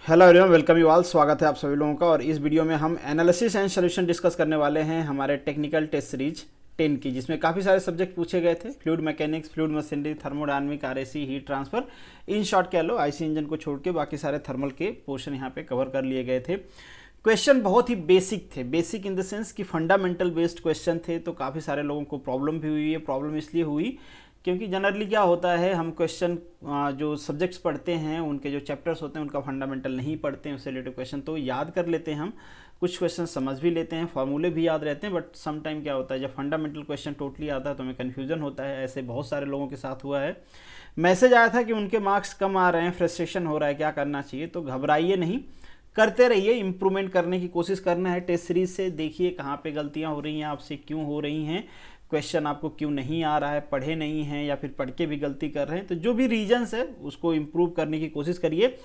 Hello everyone, welcome you all. स्वागत है आप सभी लोगों का। और इस वीडियो में हम एनालिसिस एंड सॉल्यूशन डिस्कस करने वाले हैं हमारे टेक्निकल टेस्ट सीरीज 10 की, जिसमें काफ़ी सारे सब्जेक्ट पूछे गए थे। Fluid mechanics, fluid machinery, thermodynamic, RAC, heat transfer, in short कह लो आईसी इंजन को छोड़ के बाकी सारे थर्मल के पोर्शन यहाँ पे कवर कर लिए गए थे। क्वेश्चन बहुत ही बेसिक थे, बेसिक इन द सेंस कि फंडामेंटल बेस्ड क्वेश्चन थे। तो काफ़ी सारे लोगों को प्रॉब्लम भी हुई है। प्रॉब्लम इसलिए हुई क्योंकि जनरली क्या होता है, हम क्वेश्चन जो सब्जेक्ट्स पढ़ते हैं उनके जो चैप्टर्स होते हैं उनका फंडामेंटल नहीं पढ़ते हैं। उससे रिलेटेड क्वेश्चन तो याद कर लेते हैं, हम कुछ क्वेश्चन समझ भी लेते हैं, फॉर्मूले भी याद रहते हैं, बट सम टाइम क्या होता है जब फंडामेंटल क्वेश्चन टोटली आता है तो हमें कन्फ्यूजन होता है। ऐसे बहुत सारे लोगों के साथ हुआ है। मैसेज आया था कि उनके मार्क्स कम आ रहे हैं, फ्रस्ट्रेशन हो रहा है, क्या करना चाहिए। तो घबराइए नहीं, करते रहिए, इंप्रूवमेंट करने की कोशिश करना है। टेस्ट सीरीज से देखिए कहाँ पे गलतियाँ हो रही हैं, आपसे क्यों हो रही हैं, क्वेश्चन आपको क्यों नहीं आ रहा है, पढ़े नहीं हैं या फिर पढ़ के भी गलती कर रहे हैं। तो जो भी रीजंस है उसको इम्प्रूव करने की कोशिश करिए।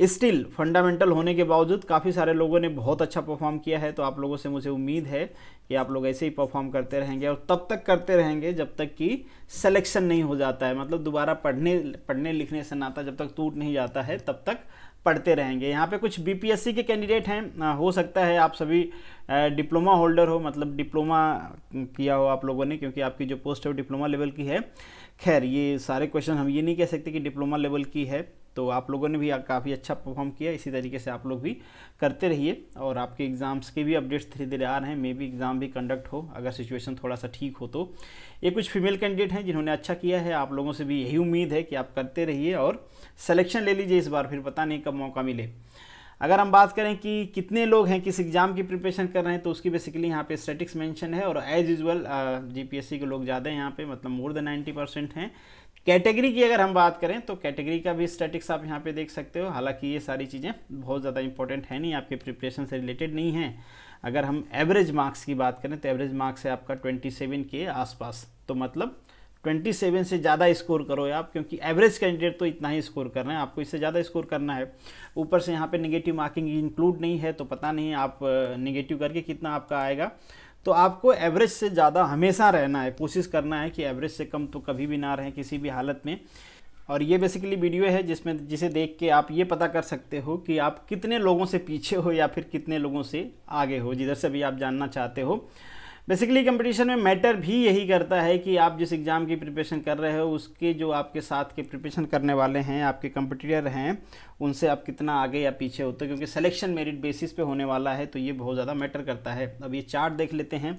स्टिल फंडामेंटल होने के बावजूद काफ़ी सारे लोगों ने बहुत अच्छा परफॉर्म किया है। तो आप लोगों से मुझे उम्मीद है कि आप लोग ऐसे ही परफॉर्म करते रहेंगे और तब तक करते रहेंगे जब तक कि सिलेक्शन नहीं हो जाता है। मतलब दोबारा पढ़ने लिखने से नाता जब तक टूट नहीं जाता है तब तक पढ़ते रहेंगे। यहाँ पे कुछ बीपीएससी के कैंडिडेट हैं, हो सकता है आप सभी डिप्लोमा होल्डर हो, मतलब डिप्लोमा किया हो आप लोगों ने, क्योंकि आपकी जो पोस्ट है वो डिप्लोमा लेवल की है। खैर ये सारे क्वेश्चन हम ये नहीं कह सकते कि डिप्लोमा लेवल की है। तो आप लोगों ने भी काफ़ी अच्छा परफॉर्म किया। इसी तरीके से आप लोग भी करते रहिए। और आपके एग्ज़ाम्स के भी अपडेट्स धीरे धीरे आ रहे हैं। मे भी एग्ज़ाम भी कंडक्ट हो अगर सिचुएशन थोड़ा सा ठीक हो तो। ये कुछ फीमेल कैंडिडेट हैं जिन्होंने अच्छा किया है। आप लोगों से भी यही उम्मीद है कि आप करते रहिए और सिलेक्शन ले लीजिए इस बार, फिर पता नहीं कब मौका मिले। अगर हम बात करें कि कितने लोग हैं किस एग्ज़ाम की प्रिपरेशन कर रहे हैं, तो उसकी बेसिकली यहाँ पे स्टैटिक्स मेंशन है। और एज यूजुअल जीपीएससी के लोग ज़्यादा हैं यहाँ पे, मतलब मोर देन 90% हैं। कैटेगरी की अगर हम बात करें तो कैटेगरी का भी स्टैटिक्स आप यहाँ पे देख सकते हो। हालांकि ये सारी चीज़ें बहुत ज़्यादा इंपॉर्टेंट है नहीं, आपके प्रिपरेशन से रिलेटेड नहीं है। अगर हम एवरेज मार्क्स की बात करें तो एवरेज मार्क्स है आपका 27 के आसपास। तो मतलब 27 से ज़्यादा स्कोर करो आप, क्योंकि एवरेज कैंडिडेट तो इतना ही स्कोर कर रहे हैं, आपको इससे ज़्यादा स्कोर करना है। ऊपर से यहाँ पे नेगेटिव मार्किंग इंक्लूड नहीं है, तो पता नहीं आप नेगेटिव करके कितना आपका आएगा। तो आपको एवरेज से ज़्यादा हमेशा रहना है, कोशिश करना है कि एवरेज से कम तो कभी भी ना रहें किसी भी हालत में। और ये बेसिकली वीडियो है जिसे देख के आप ये पता कर सकते हो कि आप कितने लोगों से पीछे हो या फिर कितने लोगों से आगे हो, जिधर से भी आप जानना चाहते हो। बेसिकली कंपटीशन में मैटर भी यही करता है कि आप जिस एग्ज़ाम की प्रिपरेशन कर रहे हो उसके जो आपके साथ के प्रिपरेशन करने वाले हैं, आपके कंपटीटर हैं, उनसे आप कितना आगे या पीछे होते हो। क्योंकि सिलेक्शन मेरिट बेसिस पे होने वाला है, तो ये बहुत ज़्यादा मैटर करता है। अब ये चार्ट देख लेते हैं।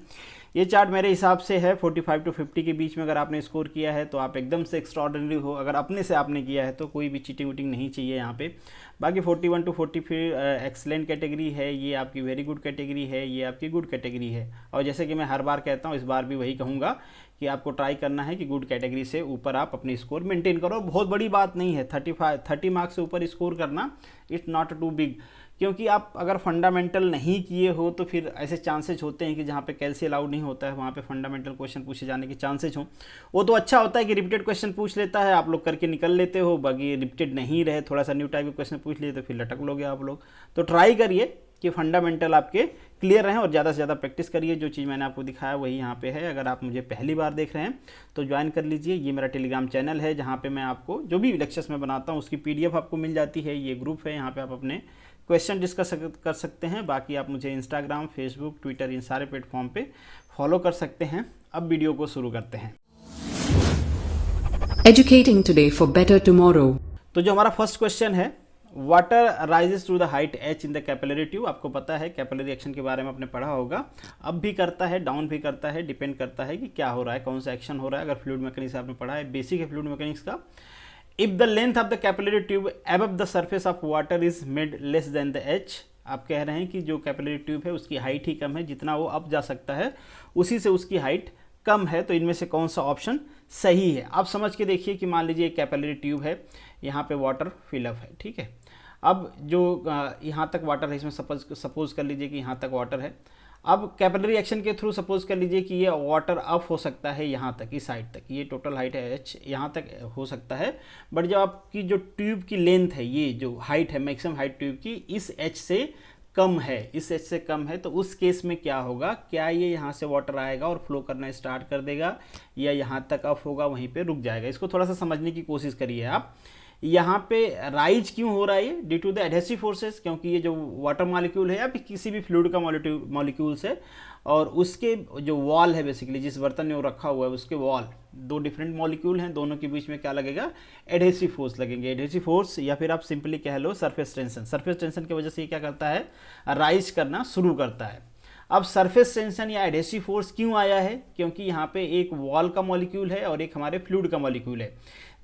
ये चार्ट मेरे हिसाब से है 45 to 50 के बीच में। अगर आपने स्कोर किया है तो आप एकदम से एक्स्ट्राऑर्डिनरी हो। अगर अपने से आपने किया है तो कोई भी चीटिंग वूटिंग नहीं चाहिए यहाँ पे। बाकी 41 to 40 फिर एक्सलेंट कैटेगरी है, ये आपकी वेरी गुड कैटेगरी है, ये आपकी गुड कैटेगरी है। और जैसे कि मैं हर बार कहता हूँ, इस बार भी वही कहूँगा कि आपको ट्राई करना है कि गुड कैटेगरी से ऊपर आप अपनी स्कोर मेंटेन करो। बहुत बड़ी बात नहीं है 30 मार्क्स से ऊपर स्कोर करना, इट्स नॉट टू बिग। क्योंकि आप अगर फंडामेंटल नहीं किए हो तो फिर ऐसे चांसेस होते हैं कि जहाँ पे कैलसी अलाउड नहीं होता है वहाँ पे फंडामेंटल क्वेश्चन पूछे जाने के चांसेस हों। वो तो अच्छा होता है कि रिपीटेड क्वेश्चन पूछ लेता है, आप लोग करके निकल लेते हो। बाकी रिपीटेड नहीं रहे, थोड़ा सा न्यू टाइप के क्वेश्चन पूछ लिए तो फिर लटक लोगे आप लोग। तो ट्राई करिए कि फंडामेंटल आपके क्लियर रहें और ज़्यादा से ज़्यादा प्रैक्टिस करिए। जो चीज़ मैंने आपको दिखाया वही यहाँ पे है। अगर आप मुझे पहली बार देख रहे हैं तो ज्वाइन कर लीजिए। ये मेरा टेलीग्राम चैनल है जहाँ पे मैं आपको जो भी लेक्चर्स में बनाता हूँ उसकी PDF आपको मिल जाती है। ये ग्रुप है, यहाँ पे आप अपने क्वेश्चन डिस्कस कर सकते हैं। बाकी आप मुझे इंस्टाग्राम, फेसबुक, ट्विटर, इन सारे प्लेटफॉर्म पे फॉलो कर सकते हैं। अब वीडियो को शुरू करते हैं। Educating today for better tomorrow. तो जो हमारा फर्स्ट क्वेश्चन है, water rises to the height h in the capillary tube. आपको पता है कैपिलरी एक्शन के बारे में आपने पढ़ा होगा। अप भी करता है, डाउन भी करता है, डिपेंड करता है कि क्या हो रहा है, कौन सा एक्शन हो रहा है। अगर फ्लूइड मैकेनिक्स आपने पढ़ा है, बेसिक है फ्लूइड मैकेनिक्स का। If the length of the capillary tube above the surface of water is made less than the h। आप कह रहे हैं कि जो कैपिलरी ट्यूब है उसकी हाइट ही कम है, जितना वो अप जा सकता है उसी से उसकी हाइट कम है। तो इनमें से कौन सा ऑप्शन सही है, आप समझ के देखिए कि मान लीजिए एक कैपिलरी ट्यूब है, यहाँ पे वाटर फिलअप है, ठीक है। अब जो यहाँ तक वाटर है, इसमें सपोज कर लीजिए कि यहाँ तक वाटर है। अब कैपिलरी एक्शन के थ्रू सपोज कर लीजिए कि ये वाटर अप हो सकता है यहाँ तक, इस हाइट तक, ये टोटल हाइट है h, यहाँ तक हो सकता है। बट जब आपकी जो ट्यूब की लेंथ है, ये जो हाइट है, मैक्सिमम हाइट ट्यूब की, इस h से कम है, इस h से कम है, तो उस केस में क्या होगा, क्या ये यहाँ से वाटर आएगा और फ्लो करना स्टार्ट कर देगा, या यहाँ तक अप होगा वहीं पे रुक जाएगा। इसको थोड़ा सा समझने की कोशिश करिए आप। यहाँ पे राइज क्यों हो रहा है, due to the adhesive forces, क्योंकि ये जो वाटर मॉलिक्यूल है या फिर किसी भी फ्लूइड का मॉलिक्यूल्स है और उसके जो वॉल है बेसिकली, जिस बर्तन में वो रखा हुआ है उसके वॉल, दो डिफरेंट मॉलिक्यूल हैं, दोनों के बीच में क्या लगेगा, एडहेसिव फोर्स लगेंगे। एडहेसिव फोर्स या फिर आप सिंपली कह लो सरफेस टेंशन। सरफेस टेंशन की वजह से ये क्या करता है, राइज करना शुरू करता है। अब सरफेस टेंशन या एडहेसिव फोर्स क्यों आया है, क्योंकि यहाँ पे एक वॉल का मॉलिक्यूल है और एक हमारे फ्लूइड का मॉलिक्यूल है।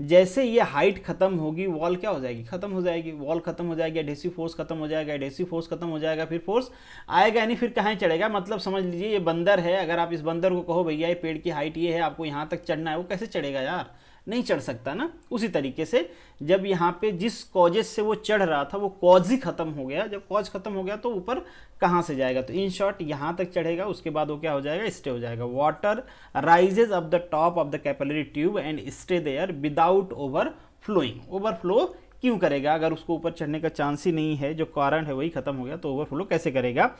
जैसे ये हाइट खत्म होगी, वॉल क्या हो जाएगी, खत्म हो जाएगी, वॉल खत्म हो जाएगी, एडहेसिव फोर्स खत्म हो जाएगा, एडहेसिव फोर्स खत्म हो जाएगा, फिर फोर्स आएगा नहीं, फिर कहाँ चढ़ेगा। मतलब समझ लीजिए ये बंदर है, अगर आप इस बंदर को कहो भैया ये पेड़ की हाइट ये है, आपको यहाँ तक चढ़ना है, वो कैसे चढ़ेगा यार, नहीं चढ़ सकता ना। उसी तरीके से जब यहाँ पे जिस कॉजेस से वो चढ़ रहा था वो कॉज ही खत्म हो गया, जब कॉज खत्म हो गया तो ऊपर कहाँ से जाएगा, तो इन शॉर्ट यहाँ तक चढ़ेगा, उसके बाद वो क्या हो जाएगा, स्टे हो जाएगा। Water rises up the top of the capillary tube and stay there without overflowing. Overflow क्यों करेगा, अगर उसको ऊपर चढ़ने का चांस ही नहीं है, जो कारण है वही खत्म हो गया, तो ओवरफ्लो कैसे करेगा।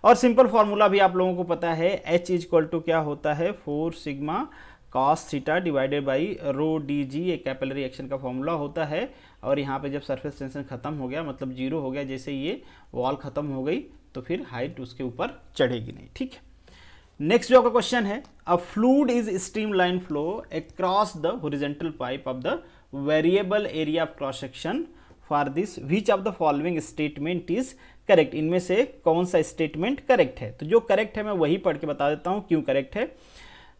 और सिंपल फॉर्मूला भी आप लोगों को पता है, H इक्वल टू क्या होता है, 4 sigma cos theta divided by rho D G, एक कैपिलरी एक्शन का फॉर्मूला होता है। और यहाँ पे जब सरफेस टेंशन खत्म हो गया, मतलब जीरो हो गया, जैसे ये वॉल खत्म हो गई तो फिर हाइट उसके ऊपर चढ़ेगी नहीं, ठीक है। नेक्स्ट जो आपका क्वेश्चन है, a fluid is streamline flow across the horizontal pipe of the variable area of cross section for this which of the following statement is correct. इनमें से कौन सा स्टेटमेंट करेक्ट है, तो जो करेक्ट है मैं वही पढ़ के बता देता हूँ क्यों करेक्ट है।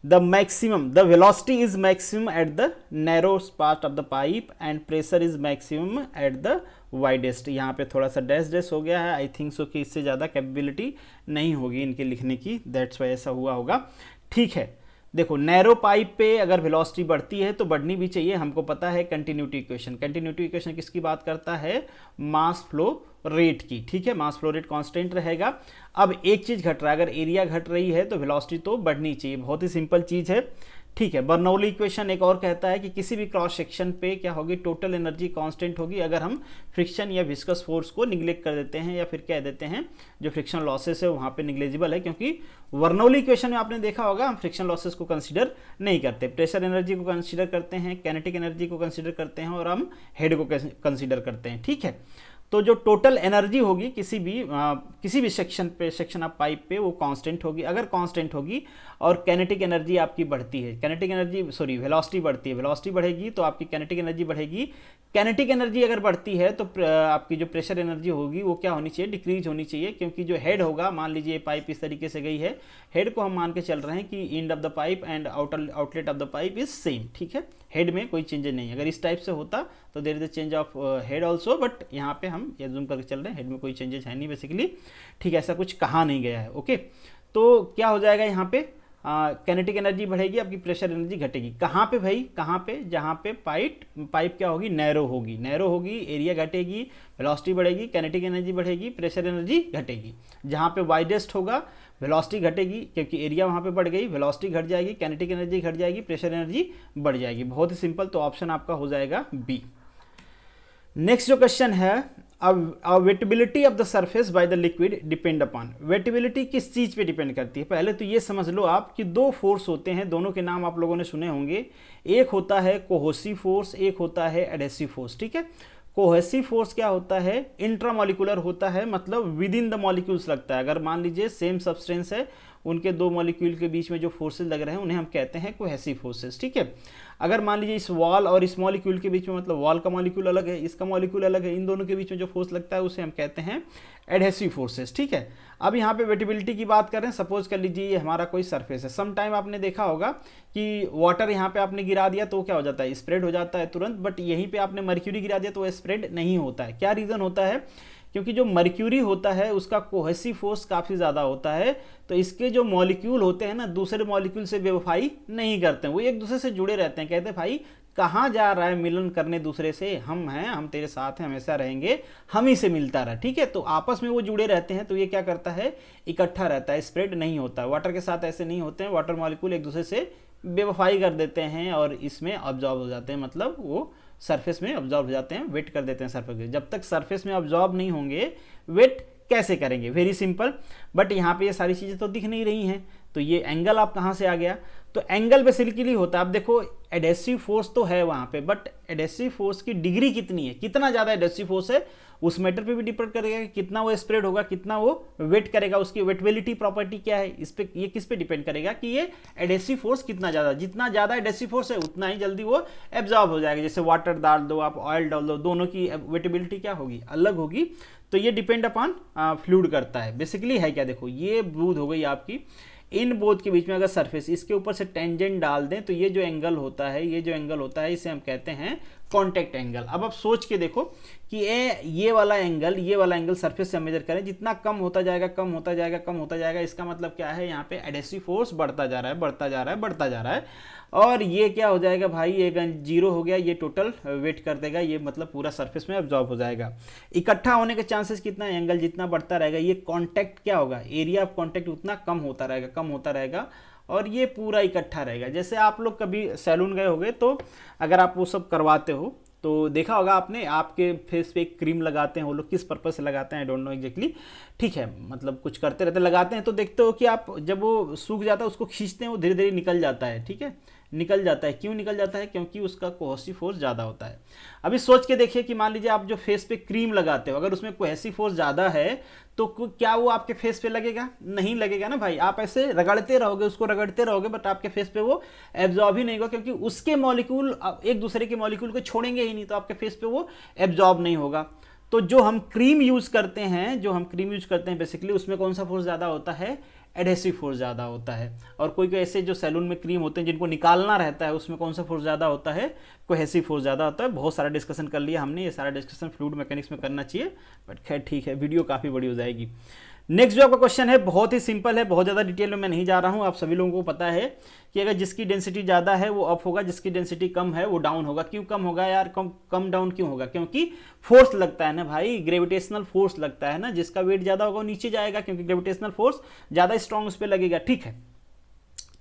The velocity is maximum at the narrowest part of the pipe and pressure is maximum at the widest। यहाँ पे थोड़ा सा डैश हो गया है, आई थिंक सो कि इससे ज़्यादा कैपेबिलिटी नहीं होगी इनके लिखने की, दैट्स वाई ऐसा हुआ होगा, ठीक है। देखो नैरो पाइप पे अगर वेलोसिटी बढ़ती है तो बढ़नी भी चाहिए, हमको पता है कंटिन्यूटी इक्वेशन। कंटिन्यूटी इक्वेशन किसकी बात करता है, मास फ्लो रेट की, ठीक है। मास फ्लो रेट कांस्टेंट रहेगा। अब एक चीज़ घट रहा है, अगर एरिया घट रही है तो वेलोसिटी तो बढ़नी चाहिए, बहुत ही सिंपल चीज़ है, ठीक है। बर्नौली इक्वेशन एक और कहता है कि किसी भी क्रॉस सेक्शन पे क्या होगी, टोटल एनर्जी कांस्टेंट होगी अगर हम फ्रिक्शन या विस्कस फोर्स को निगलेक्ट कर देते हैं, या फिर कह देते हैं जो फ्रिक्शन लॉसेस है वहाँ पे निगलेजिबल है, क्योंकि बर्नौली इक्वेशन में आपने देखा होगा हम फ्रिक्शन लॉसेस को कंसीडर नहीं करते, प्रेशर एनर्जी को कंसीडर करते हैं, कैनेटिक एनर्जी को कंसीडर करते हैं और हम हेड को कंसीडर करते हैं, ठीक है। तो जो टोटल एनर्जी होगी किसी भी सेक्शन ऑफ पाइप पे वो कांस्टेंट होगी। अगर कांस्टेंट होगी और कैनेटिक एनर्जी आपकी बढ़ती है, वेलोसिटी बढ़ती है, वेलोसिटी बढ़ेगी तो आपकी कैनेटिक एनर्जी बढ़ेगी। कैनेटिक एनर्जी अगर बढ़ती है तो आपकी जो प्रेशर एनर्जी होगी वो क्या होनी चाहिए, डिक्रीज होनी चाहिए, क्योंकि जो हेड होगा, मान लीजिए पाइप इस तरीके से गई है, हेड को हम मान के चल रहे हैं कि end of the pipe and outlet of the pipe is same, ठीक है। हेड में कोई चेंज नहीं है। अगर इस टाइप से होता तो there is a change of head also, but यहाँ पे हम एज्यूम करके चल रहे हैं हेड में कोई चेंजेस है नहीं बेसिकली, ठीक है, ऐसा कुछ कहा नहीं गया है, ओके। तो क्या हो जाएगा यहाँ पे, कैनेटिक एनर्जी बढ़ेगी, आपकी प्रेशर एनर्जी घटेगी। कहाँ पे भाई, कहाँ पे, जहाँ पे पाइप क्या होगी, नैरो होगी, एरिया घटेगी, वेलोसिटी बढ़ेगी, कैनेटिक एनर्जी बढ़ेगी, प्रेशर एनर्जी घटेगी। जहाँ पे वाइडेस्ट होगा वेलोसिटी घटेगी, क्योंकि एरिया वहाँ पे बढ़ गई, वेलोसिटी घट जाएगी, कैनेटिक एनर्जी घट जाएगी, प्रेशर एनर्जी बढ़ जाएगी। बहुत ही सिंपल, तो ऑप्शन आपका हो जाएगा बी। नेक्स्ट जो क्वेश्चन है, wettability of the surface by the liquid depend upon. Wettability किस चीज़ पे डिपेंड करती है, पहले तो ये समझ लो आप कि दो फोर्स होते हैं, दोनों के नाम आप लोगों ने सुने होंगे। एक होता है कोहेसिव फोर्स, एक होता है एडहेसिव फोर्स, ठीक है। कोहेसिव फोर्स क्या होता है, इंट्रामोलिकुलर होता है, मतलब विद इन द मॉलिक्यूल्स लगता है। अगर मान लीजिए सेम सब्सटेंस है, उनके दो मॉलिक्यूल के बीच में जो फोर्सेस लग रहे हैं उन्हें हम कहते हैं कोहेसिव फोर्सेस, ठीक है। अगर मान लीजिए इस वॉल और इस मॉलिक्यूल के बीच में, मतलब वॉल का मॉलिक्यूल अलग है, इसका मॉलिक्यूल अलग है, इन दोनों के बीच में जो फोर्स लगता है उसे हम कहते हैं एडहेसिव फोर्सेस, ठीक है। अब यहाँ पे वेटेबिलिटी की बात करें, सपोज कर लीजिए ये हमारा कोई सरफेस है, सम टाइम आपने देखा होगा कि वाटर यहाँ पे आपने गिरा दिया तो क्या हो जाता है, स्प्रेड हो जाता है तुरंत, बट यहीं पे आपने मर्क्यूरी गिरा दिया तो वो स्प्रेड नहीं होता है। क्या रीज़न होता है, क्योंकि जो मर्क्यूरी होता है उसका कोहेसिव फोर्स काफ़ी ज़्यादा होता है, तो इसके जो मॉलिक्यूल होते हैं ना दूसरे मॉलिक्यूल से बेवफाई नहीं करते हैं, वो एक दूसरे से जुड़े रहते हैं। कहते हैं भाई कहाँ जा रहा है मिलन करने दूसरे से, हम हैं, हम तेरे साथ हैं, हमेशा रहेंगे, हम ही से मिलता रहा, ठीक है। तो आपस में वो जुड़े रहते हैं, तो ये क्या करता है, इकट्ठा रहता है, स्प्रेड नहीं होता है। वाटर के साथ ऐसे नहीं होते हैं, वाटर मॉलिक्यूल एक दूसरे से बेवफाई कर देते हैं और इसमें ऑब्जॉर्ब हो जाते हैं, मतलब वो सरफेस में ऑब्जॉर्ब हो जाते हैं, वेट कर देते हैं सरफेस में। जब तक सरफेस में ऑब्जॉर्ब नहीं होंगे, वेट कैसे करेंगे, वेरी सिंपल। बट यहाँ पे ये सारी चीज़ें तो दिख नहीं रही हैं, तो ये एंगल आप कहाँ से आ गया, तो एंगल बेसिकली होता है, अब देखो एडेसिव फोर्स तो है वहां पे, बट एडेसिव फोर्स की डिग्री कितनी है, कितना ज्यादा एडेसिव फोर्स है उस मैटर पे भी डिपेंड करेगा कि कितना वो स्प्रेड होगा, कितना वो वेट करेगा, उसकी वेटेबिलिटी प्रॉपर्टी क्या है, इस पे ये किस पे डिपेंड करेगा कि ये एडेसिव फोर्स कितना ज्यादा, जितना ज्यादा एडेसिव फोर्स है उतना ही जल्दी वो एब्जॉर्ब हो जाएगा। जैसे वाटर डाल दो आप, ऑयल डाल दो, दोनों की वेटेबिलिटी क्या होगी, अलग होगी। तो ये डिपेंड अपॉन फ्लूइड करता है। बेसिकली है क्या, देखो ये बूंद हो गई आपकी, इन बोथ के बीच में अगर सरफेस इसके ऊपर से टेंजेंट डाल दें तो ये जो एंगल होता है, ये जो एंगल होता है इसे हम कहते हैं कांटेक्ट एंगल। अब आप सोच के देखो कि ये वाला एंगल सरफेस से हम मेजर करें, जितना कम होता जाएगा कम होता जाएगा कम होता जाएगा, इसका मतलब क्या है, यहाँ पे एडेसिव फोर्स बढ़ता जा रहा है बढ़ता जा रहा है बढ़ता जा रहा है। और ये क्या हो जाएगा भाई, ये जीरो हो गया, ये टोटल वेट कर देगा, ये मतलब पूरा सरफेस में एब्जॉर्ब हो जाएगा। इकट्ठा होने के चांसेस कितना है, एंगल जितना बढ़ता रहेगा ये कांटेक्ट क्या होगा, एरिया ऑफ कांटेक्ट उतना कम होता रहेगा कम होता रहेगा, और ये पूरा इकट्ठा रहेगा। जैसे आप लोग कभी सैलून गए होंगे तो अगर आप वो सब करवाते हो तो देखा होगा आपने, आपके फेस पे एक क्रीम लगाते हैं, वो लोग किस पर्पज से लगाते हैं आई डोंट नो एग्जैक्टली, ठीक है, मतलब कुछ करते रहते लगाते हैं, तो देखते हो कि आप जब वो सूख जाता है उसको खींचते हैं वो धीरे धीरे निकल जाता है, ठीक है, निकल जाता है। क्यों निकल जाता है, क्योंकि उसका कोहेसिव फोर्स ज़्यादा होता है। अभी सोच के देखिए कि मान लीजिए आप जो फेस पे क्रीम लगाते हो, अगर उसमें कोहेसिव फोर्स ज़्यादा है तो क्या वो आपके फेस पे लगेगा, नहीं लगेगा ना भाई। आप ऐसे रगड़ते रहोगे, उसको रगड़ते रहोगे, बट आपके फेस पे वो एब्जॉर्ब ही नहीं होगा, क्योंकि उसके मॉलिक्यूल एक दूसरे के मॉलिक्यूल को छोड़ेंगे ही नहीं, तो आपके फेस पे वो एब्जॉर्ब नहीं होगा। तो जो हम क्रीम यूज़ करते हैं बेसिकली उसमें कौन सा फोर्स ज़्यादा होता है, एडहेसिव फोर्स ज़्यादा होता है। और कोई कोई ऐसे जो सैलून में क्रीम होते हैं जिनको निकालना रहता है, उसमें कौन सा फोर्स ज़्यादा होता है, कोहेसिव फोर्स ज़्यादा होता है। बहुत सारा डिस्कशन कर लिया हमने, ये सारा डिस्कशन फ्लूइड मैकेनिक्स में करना चाहिए, बट खैर ठीक है, वीडियो काफ़ी बड़ी हो जाएगी। नेक्स्ट जो आपका क्वेश्चन है बहुत ही सिंपल है, बहुत ज़्यादा डिटेल में मैं नहीं जा रहा हूँ। आप सभी लोगों को पता है कि अगर जिसकी डेंसिटी ज़्यादा है वो अप होगा, जिसकी डेंसिटी कम है वो डाउन होगा। क्यों कम होगा यार, कम डाउन क्यों होगा, क्योंकि फोर्स लगता है ना भाई, ग्रेविटेशनल फोर्स लगता है ना, जिसका वेट ज़्यादा होगा वो नीचे जाएगा, क्योंकि ग्रेविटेशनल फोर्स ज़्यादा स्ट्रॉन्ग उस पर लगेगा, ठीक है।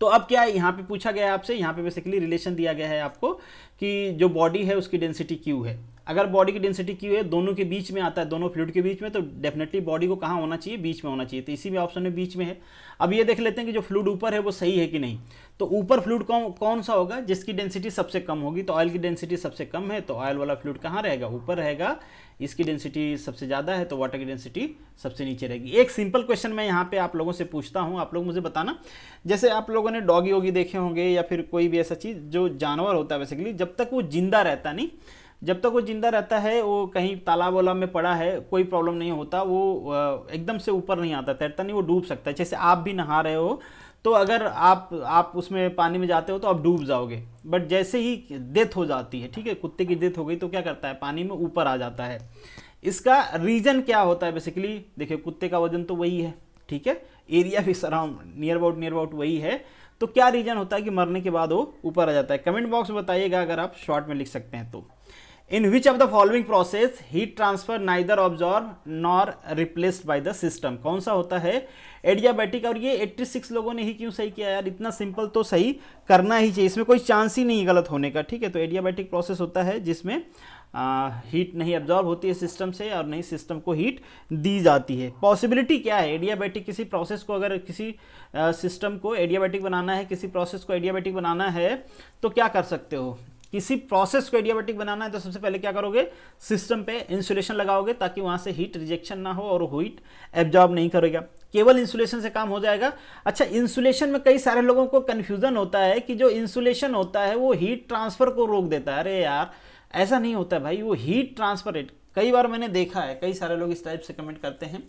तो अब क्या है, यहाँ पे पूछा गया है आपसे, यहाँ पे बेसिकली रिलेशन दिया गया है आपको कि जो बॉडी है उसकी डेंसिटी क्यू है। अगर बॉडी की डेंसिटी क्यू है, दोनों के बीच में आता है, दोनों फ्लूइड के बीच में, तो डेफिनेटली बॉडी को कहाँ होना चाहिए, बीच में होना चाहिए। तो इसी में ऑप्शन में बीच में है। अब ये देख लेते हैं कि जो फ्लूइड ऊपर है वो सही है कि नहीं। तो ऊपर फ्लूइड कौन सा होगा, जिसकी डेंसिटी सबसे कम होगी। तो ऑयल की डेंसिटी सबसे कम है तो ऑयल वाला फ्लूइड कहाँ रहेगा, ऊपर रहेगा। इसकी डेंसिटी सबसे ज़्यादा है तो वाटर की डेंसिटी सबसे नीचे रहेगी। एक सिंपल क्वेश्चन मैं यहाँ पे आप लोगों से पूछता हूँ, आप लोग मुझे बताना। जैसे आप लोगों ने डॉगी वॉगी देखे होंगे या फिर कोई भी ऐसा चीज़, जो जानवर होता है बेसिकली, जब तक वो जिंदा रहता नहीं, जब तक वो जिंदा रहता है, वो कहीं तालाब वाला में पड़ा है, कोई प्रॉब्लम नहीं होता, वो एकदम से ऊपर नहीं आता, तैरता नहीं, वो डूब सकता है। जैसे आप भी नहा रहे हो तो अगर आप उसमें पानी में जाते हो तो आप डूब जाओगे, बट जैसे ही डेथ हो जाती है, ठीक है, कुत्ते की डेथ हो गई तो क्या करता है, पानी में ऊपर आ जाता है। इसका रीजन क्या होता है, बेसिकली देखिए कुत्ते का वजन तो वही है, ठीक है, एरिया भी सराउंड नियर अबाउट वही है, तो क्या रीजन होता है कि मरने के बाद वो ऊपर आ जाता है। कमेंट बॉक्स में बताइएगा अगर आप शॉर्ट में लिख सकते हैं तो। In which of the following process heat transfer neither absorb nor replaced by the system, कौन सा होता है, एडियाबैटिक। और ये 86 लोगों ने ही क्यों सही किया यार, इतना सिंपल तो सही करना ही चाहिए, इसमें कोई चांस ही नहीं गलत होने का, ठीक है। तो एडियाबैटिक प्रोसेस होता है जिसमें हीट नहीं एब्जॉर्ब होती है सिस्टम से और नहीं सिस्टम को हीट दी जाती है। पॉसिबिलिटी क्या है, एडियाबैटिक किसी प्रोसेस को, अगर किसी सिस्टम को एडियाबैटिक बनाना है, किसी प्रोसेस को एडियाबैटिक बनाना है तो क्या कर सकते हो, किसी प्रोसेस को एडियाबैटिक बनाना है तो सबसे पहले क्या करोगे, सिस्टम पे इंसुलेशन लगाओगे ताकि वहां से हीट रिजेक्शन ना हो और हीट एब्जॉर्ब नहीं करेगा। केवल इंसुलेशन से काम हो जाएगा। अच्छा, इंसुलेशन में कई सारे लोगों को कंफ्यूजन होता है कि जो इंसुलेशन होता है वो हीट ट्रांसफर को रोक देता है। अरे यार ऐसा नहीं होता है भाई, वो हीट ट्रांसफर रेट, कई बार मैंने देखा है, कई सारे लोग इस टाइप से कमेंट करते हैं,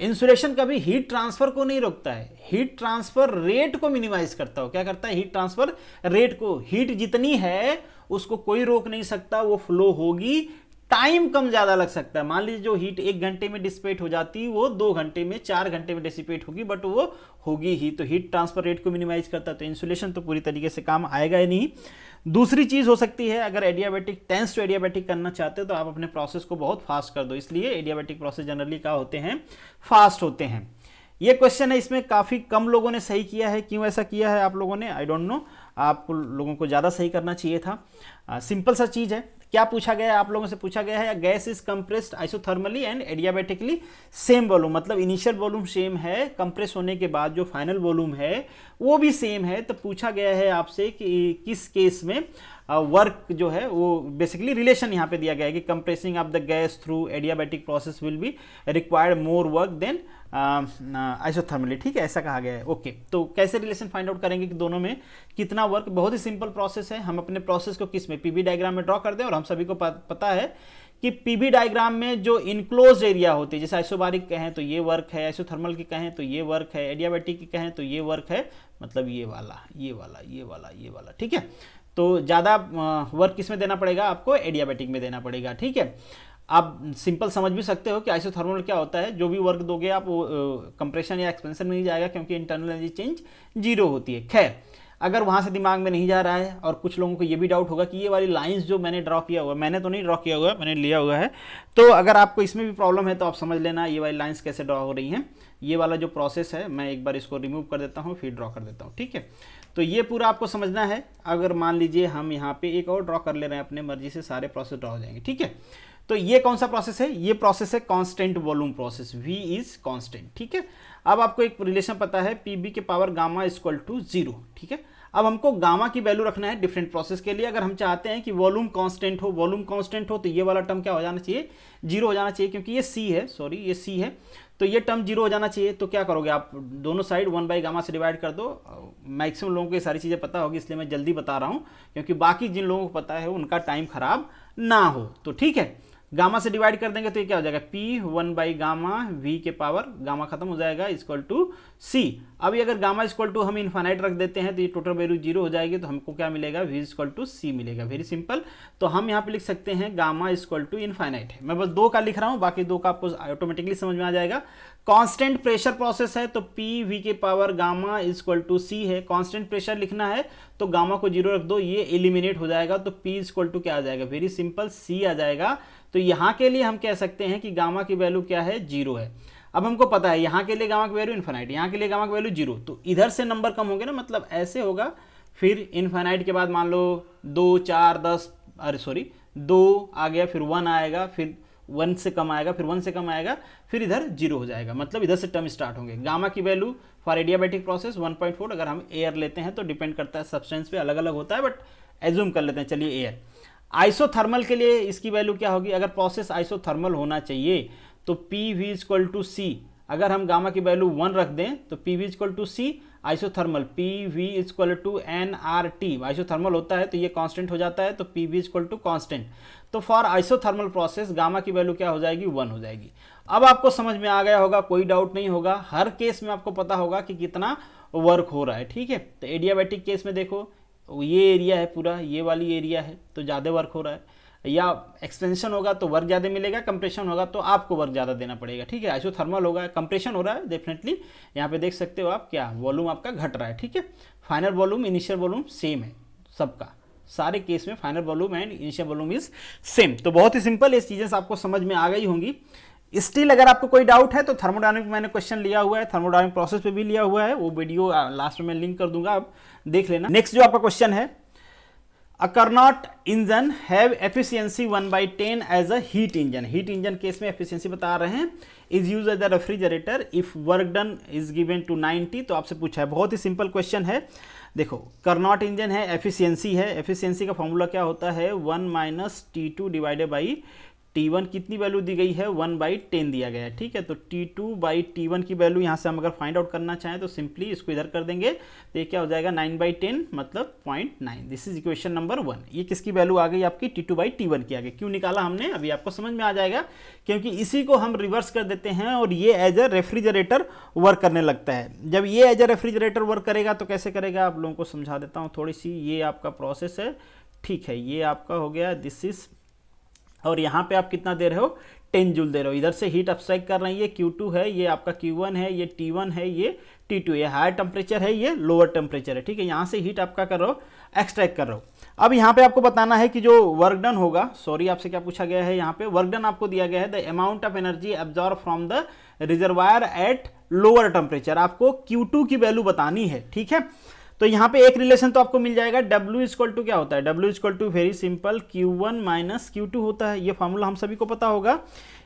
इंसुलेशन कभी हीट ट्रांसफर को नहीं रोकता है, हीट ट्रांसफर रेट को मिनिमाइज करता हो। क्या करता है, हीट ट्रांसफर रेट को, हीट जितनी है उसको कोई रोक नहीं सकता, वो फ्लो होगी, टाइम कम ज़्यादा लग सकता है। मान लीजिए जो हीट 1 घंटे में डिसिपेट हो जाती वो 2 घंटे में 4 घंटे में डिसिपेट होगी, बट वो होगी ही। तो हीट ट्रांसफर रेट को मिनिमाइज करता है, तो इंसुलेशन तो पूरी तरीके से काम आएगा ही नहीं। दूसरी चीज़ हो सकती है, अगर एडियाबैटिक टेंस टू एडियाबैटिक करना चाहते हो तो आप अपने प्रोसेस को बहुत फास्ट कर दो, इसलिए एडियाबैटिक प्रोसेस जनरली क्या होते हैं, फास्ट होते हैं। ये क्वेश्चन है, इसमें काफ़ी कम लोगों ने सही किया है। क्यों ऐसा किया है आप लोगों ने, आई डोंट नो, आप लोगों को ज़्यादा सही करना चाहिए था। सिंपल सा चीज़ है, क्या पूछा गया है आप लोगों से? पूछा गया है gas is compressed isothermally and adiabatically same volume, मतलब इनिशियल वॉल्यूम सेम है, कंप्रेस होने के बाद जो फाइनल वॉल्यूम है वो भी सेम है। तो पूछा गया है आपसे कि किस केस में वर्क जो है वो बेसिकली रिलेशन यहाँ पे दिया गया है कि compressing of the gas through adiabatic process will be required more work then isothermally, ठीक है, ऐसा कहा गया है। ओके, तो कैसे रिलेशन फाइंड आउट करेंगे कि दोनों में कितना वर्क? बहुत ही सिंपल प्रोसेस है। हम अपने प्रोसेस को किस में, पीवी डायग्राम में ड्रॉ कर दें, और हम सभी को पता है कि पीवी डायग्राम में जो इनक्लोज एरिया होती है, जैसे आइसोबारिक कहें तो ये वर्क है, आइसोथर्मल की कहें तो ये वर्क है, एडियाबेटिक की कहें तो ये वर्क है, मतलब ये वाला, ये वाला, ये वाला, ये वाला, ठीक है। तो ज़्यादा वर्क किस में देना पड़ेगा आपको? एडियाबेटिक में देना पड़ेगा, ठीक है। आप सिंपल समझ भी सकते हो कि आइसोथर्मल क्या होता है, जो भी वर्क दोगे आप वो कंप्रेशन या एक्सपेंशन में नहीं जाएगा, क्योंकि इंटरनल एनर्जी चेंज जीरो होती है। खैर, अगर वहाँ से दिमाग में नहीं जा रहा है, और कुछ लोगों को ये भी डाउट होगा कि ये वाली लाइंस जो मैंने ड्रॉ किया हुआ है, मैंने तो नहीं ड्रॉ किया हुआ है, मैंने लिया हुआ है, तो अगर आपको इसमें भी प्रॉब्लम है तो आप समझ लेना ये वाली लाइंस कैसे ड्रॉ हो रही हैं। ये वाला जो प्रोसेस है, मैं एक बार इसको रिमूव कर देता हूँ, फिर ड्रॉ कर देता हूँ, ठीक है। तो ये पूरा आपको समझना है। अगर मान लीजिए हम यहाँ पे एक और ड्रॉ कर ले रहे हैं, अपने मर्जी से सारे प्रोसेस ड्रॉ हो जाएंगे, ठीक है। तो ये कौन सा प्रोसेस है? ये प्रोसेस है constant volume process, V is constant, ठीक है। अब आपको एक रिलेशन पता है, PB के पावर गामा इक्वल टू 0, ठीक है। अब हमको गामा की वैल्यू रखना है डिफरेंट प्रोसेस के लिए। अगर हम चाहते हैं कि वॉल्यूम कांस्टेंट हो, वॉल्यूम कांस्टेंट हो, तो ये वाला टर्म क्या हो जाना चाहिए? 0 हो जाना चाहिए, क्योंकि ये C है, सॉरी ये C है, तो ये टर्म 0 हो जाना चाहिए। तो क्या करोगे आप? दोनों साइड 1/गामा से डिवाइड कर दो। मैक्सिमम लोगों को ये सारी चीज़ें पता होगी, इसलिए मैं जल्दी बता रहा हूँ, क्योंकि बाकी जिन लोगों को पता है उनका टाइम खराब ना हो। तो ठीक है, गामा से डिवाइड कर देंगे तो ये क्या हो जाएगा? P 1/गामा, V के पावर गामा खत्म हो जाएगा, इक्वल टू C। अभी अगर गामा इक्वल टू हम इन्फाइनाइट रख देते हैं तो ये टोटल वैल्यू 0 हो जाएगी, तो हमको क्या मिलेगा? V इक्वल टू C मिलेगा। Very simple. तो हम यहाँ पे लिख सकते हैं गामा इक्वल टू इन्फाइनाइट है। मैं बस 2 का लिख रहा हूँ, बाकी 2 का आपको ऑटोमेटिकली समझ में आ जाएगा। कांस्टेंट प्रेशर प्रोसेस है तो P V के power gamma equal to C है। कांस्टेंट प्रेशर लिखना है तो गामा को 0 रख दो, ये एलिमिनेट हो जाएगा, तो P इक्वल टू क्या आ जाएगा? वेरी सिंपल, C आ जाएगा। तो यहाँ के लिए हम कह सकते हैं कि गामा की वैल्यू क्या है? 0 है। अब हमको पता है यहाँ के लिए गामा की वैल्यू इन्फाइनाइट, यहाँ के लिए गामा की वैल्यू 0, तो इधर से नंबर कम होंगे ना, मतलब ऐसे होगा। फिर इन्फाइनाइट के बाद मान लो 2, 4, 10, अरे सॉरी 2 आ गया, फिर 1 आएगा, फिर 1 से कम आएगा, फिर 1 से कम आएगा, फिर इधर 0 हो जाएगा, मतलब इधर से टर्म स्टार्ट होंगे। गामा की वैल्यू फॉर एडियाबेटिक प्रोसेस 1.4। अगर हम एयर लेते हैं तो डिपेंड करता है, सब्सटेंस पे अलग अलग होता है, बट एज्यूम कर लेते हैं, चलिए एयर। आइसोथर्मल के लिए इसकी वैल्यू क्या होगी? अगर प्रोसेस आइसोथर्मल होना चाहिए तो PV इक्वल टू C। अगर हम गामा की वैल्यू 1 रख दें तो PV equal to C। Isothermal PV equal to nRT, isothermal होता है तो ये कांस्टेंट हो जाता है, तो PV इक्वल टू कांस्टेंट। तो फॉर आइसोथर्मल प्रोसेस गामा की वैल्यू क्या हो जाएगी? 1 हो जाएगी। अब आपको समझ में आ गया होगा, कोई डाउट नहीं होगा, हर केस में आपको पता होगा कि कितना वर्क हो रहा है, ठीक है। तो एडियाबेटिक केस में देखो, ये एरिया है पूरा, ये वाली एरिया है, तो ज़्यादा वर्क हो रहा है, या एक्सपेंशन होगा तो वर्क ज़्यादा मिलेगा, कंप्रेशन होगा तो आपको वर्क ज़्यादा देना पड़ेगा, ठीक है। आइसोथर्मल होगा, कंप्रेशन हो रहा है डेफिनेटली, यहाँ पे देख सकते हो आप, क्या वॉल्यूम आपका घट रहा है, ठीक है। Final volume initial volume same है सबका, सारे केस में final volume and initial volume is same. तो बहुत ही सिंपल, ये चीज़ें आपको समझ में आ गई होंगी। स्टिल अगर आपको कोई डाउट है तो थर्मोडायनामिक मैंने क्वेश्चन लिया हुआ है, थर्मोडायनामिक प्रोसेस पे भी लिया हुआ है, वो वीडियो लास्ट में मैं लिंक कर दूंगा, आप देख लेना। नेक्स्ट जो आपका क्वेश्चन है, a Carnot engine have efficiency 1/10 as a heat engine. Heat engine case में एफिशिएंसी बता रहे हैं, is use as a refrigerator if work done is given to 90। तो आपसे पूछा है, बहुत ही सिंपल क्वेश्चन है। देखो, कार्नोट इंजन है, एफिशिएंसी है, एफिशिएंसी का फॉर्मूला क्या होता है? 1 - T2 डिवाइडेड बाई T1 कितनी वैल्यू दी गई है? 1/10 दिया गया है, ठीक है। तो T2/T1 की वैल्यू यहाँ से हम अगर फाइंड आउट करना चाहें तो सिंपली इसको इधर कर देंगे, तो ये क्या हो जाएगा? 9/10 मतलब 0.9। This is equation number 1। ये किसकी वैल्यू आ गई आपकी? T2/T1 की आ गई। क्यों निकाला हमने, अभी आपको समझ में आ जाएगा, क्योंकि इसी को हम रिवर्स कर देते हैं और ये एज ए रेफ्रिजरेटर वर्क करने लगता है। जब ये एज ए रेफ्रिजरेटर वर्क करेगा तो कैसे करेगा, आप लोगों को समझा देता हूँ थोड़ी सी। ये आपका प्रोसेस है, ठीक है, ये आपका हो गया, दिस इज, और यहाँ पे आप कितना दे रहे हो? 10 जूल दे रहे हो। इधर से हीट अपस्ट्रैक्ट कर रहे हैं, ये Q2 है, ये आपका Q1 है, ये T1 है, ये T2, ये हायर टेम्परेचर है, ये लोअर टेम्परेचर है, ठीक है। यहाँ से हीट आपका कर रहे हो, एक्सट्रैक्ट कर रहे हो। अब यहाँ पे आपको बताना है कि जो वर्क डन होगा, सॉरी आपसे क्या पूछा गया है, यहाँ पे वर्क डन आपको दिया गया है, the amount of energy absorb from the reservoir at lower temperature. आपको Q2 की वैल्यू बतानी है, ठीक है। तो यहाँ पे एक रिलेशन तो आपको मिल जाएगा, W इक्वल टू क्या होता है, W equal to very simple Q1 minus Q2 होता है, ये फॉर्मूला हम सभी को पता होगा।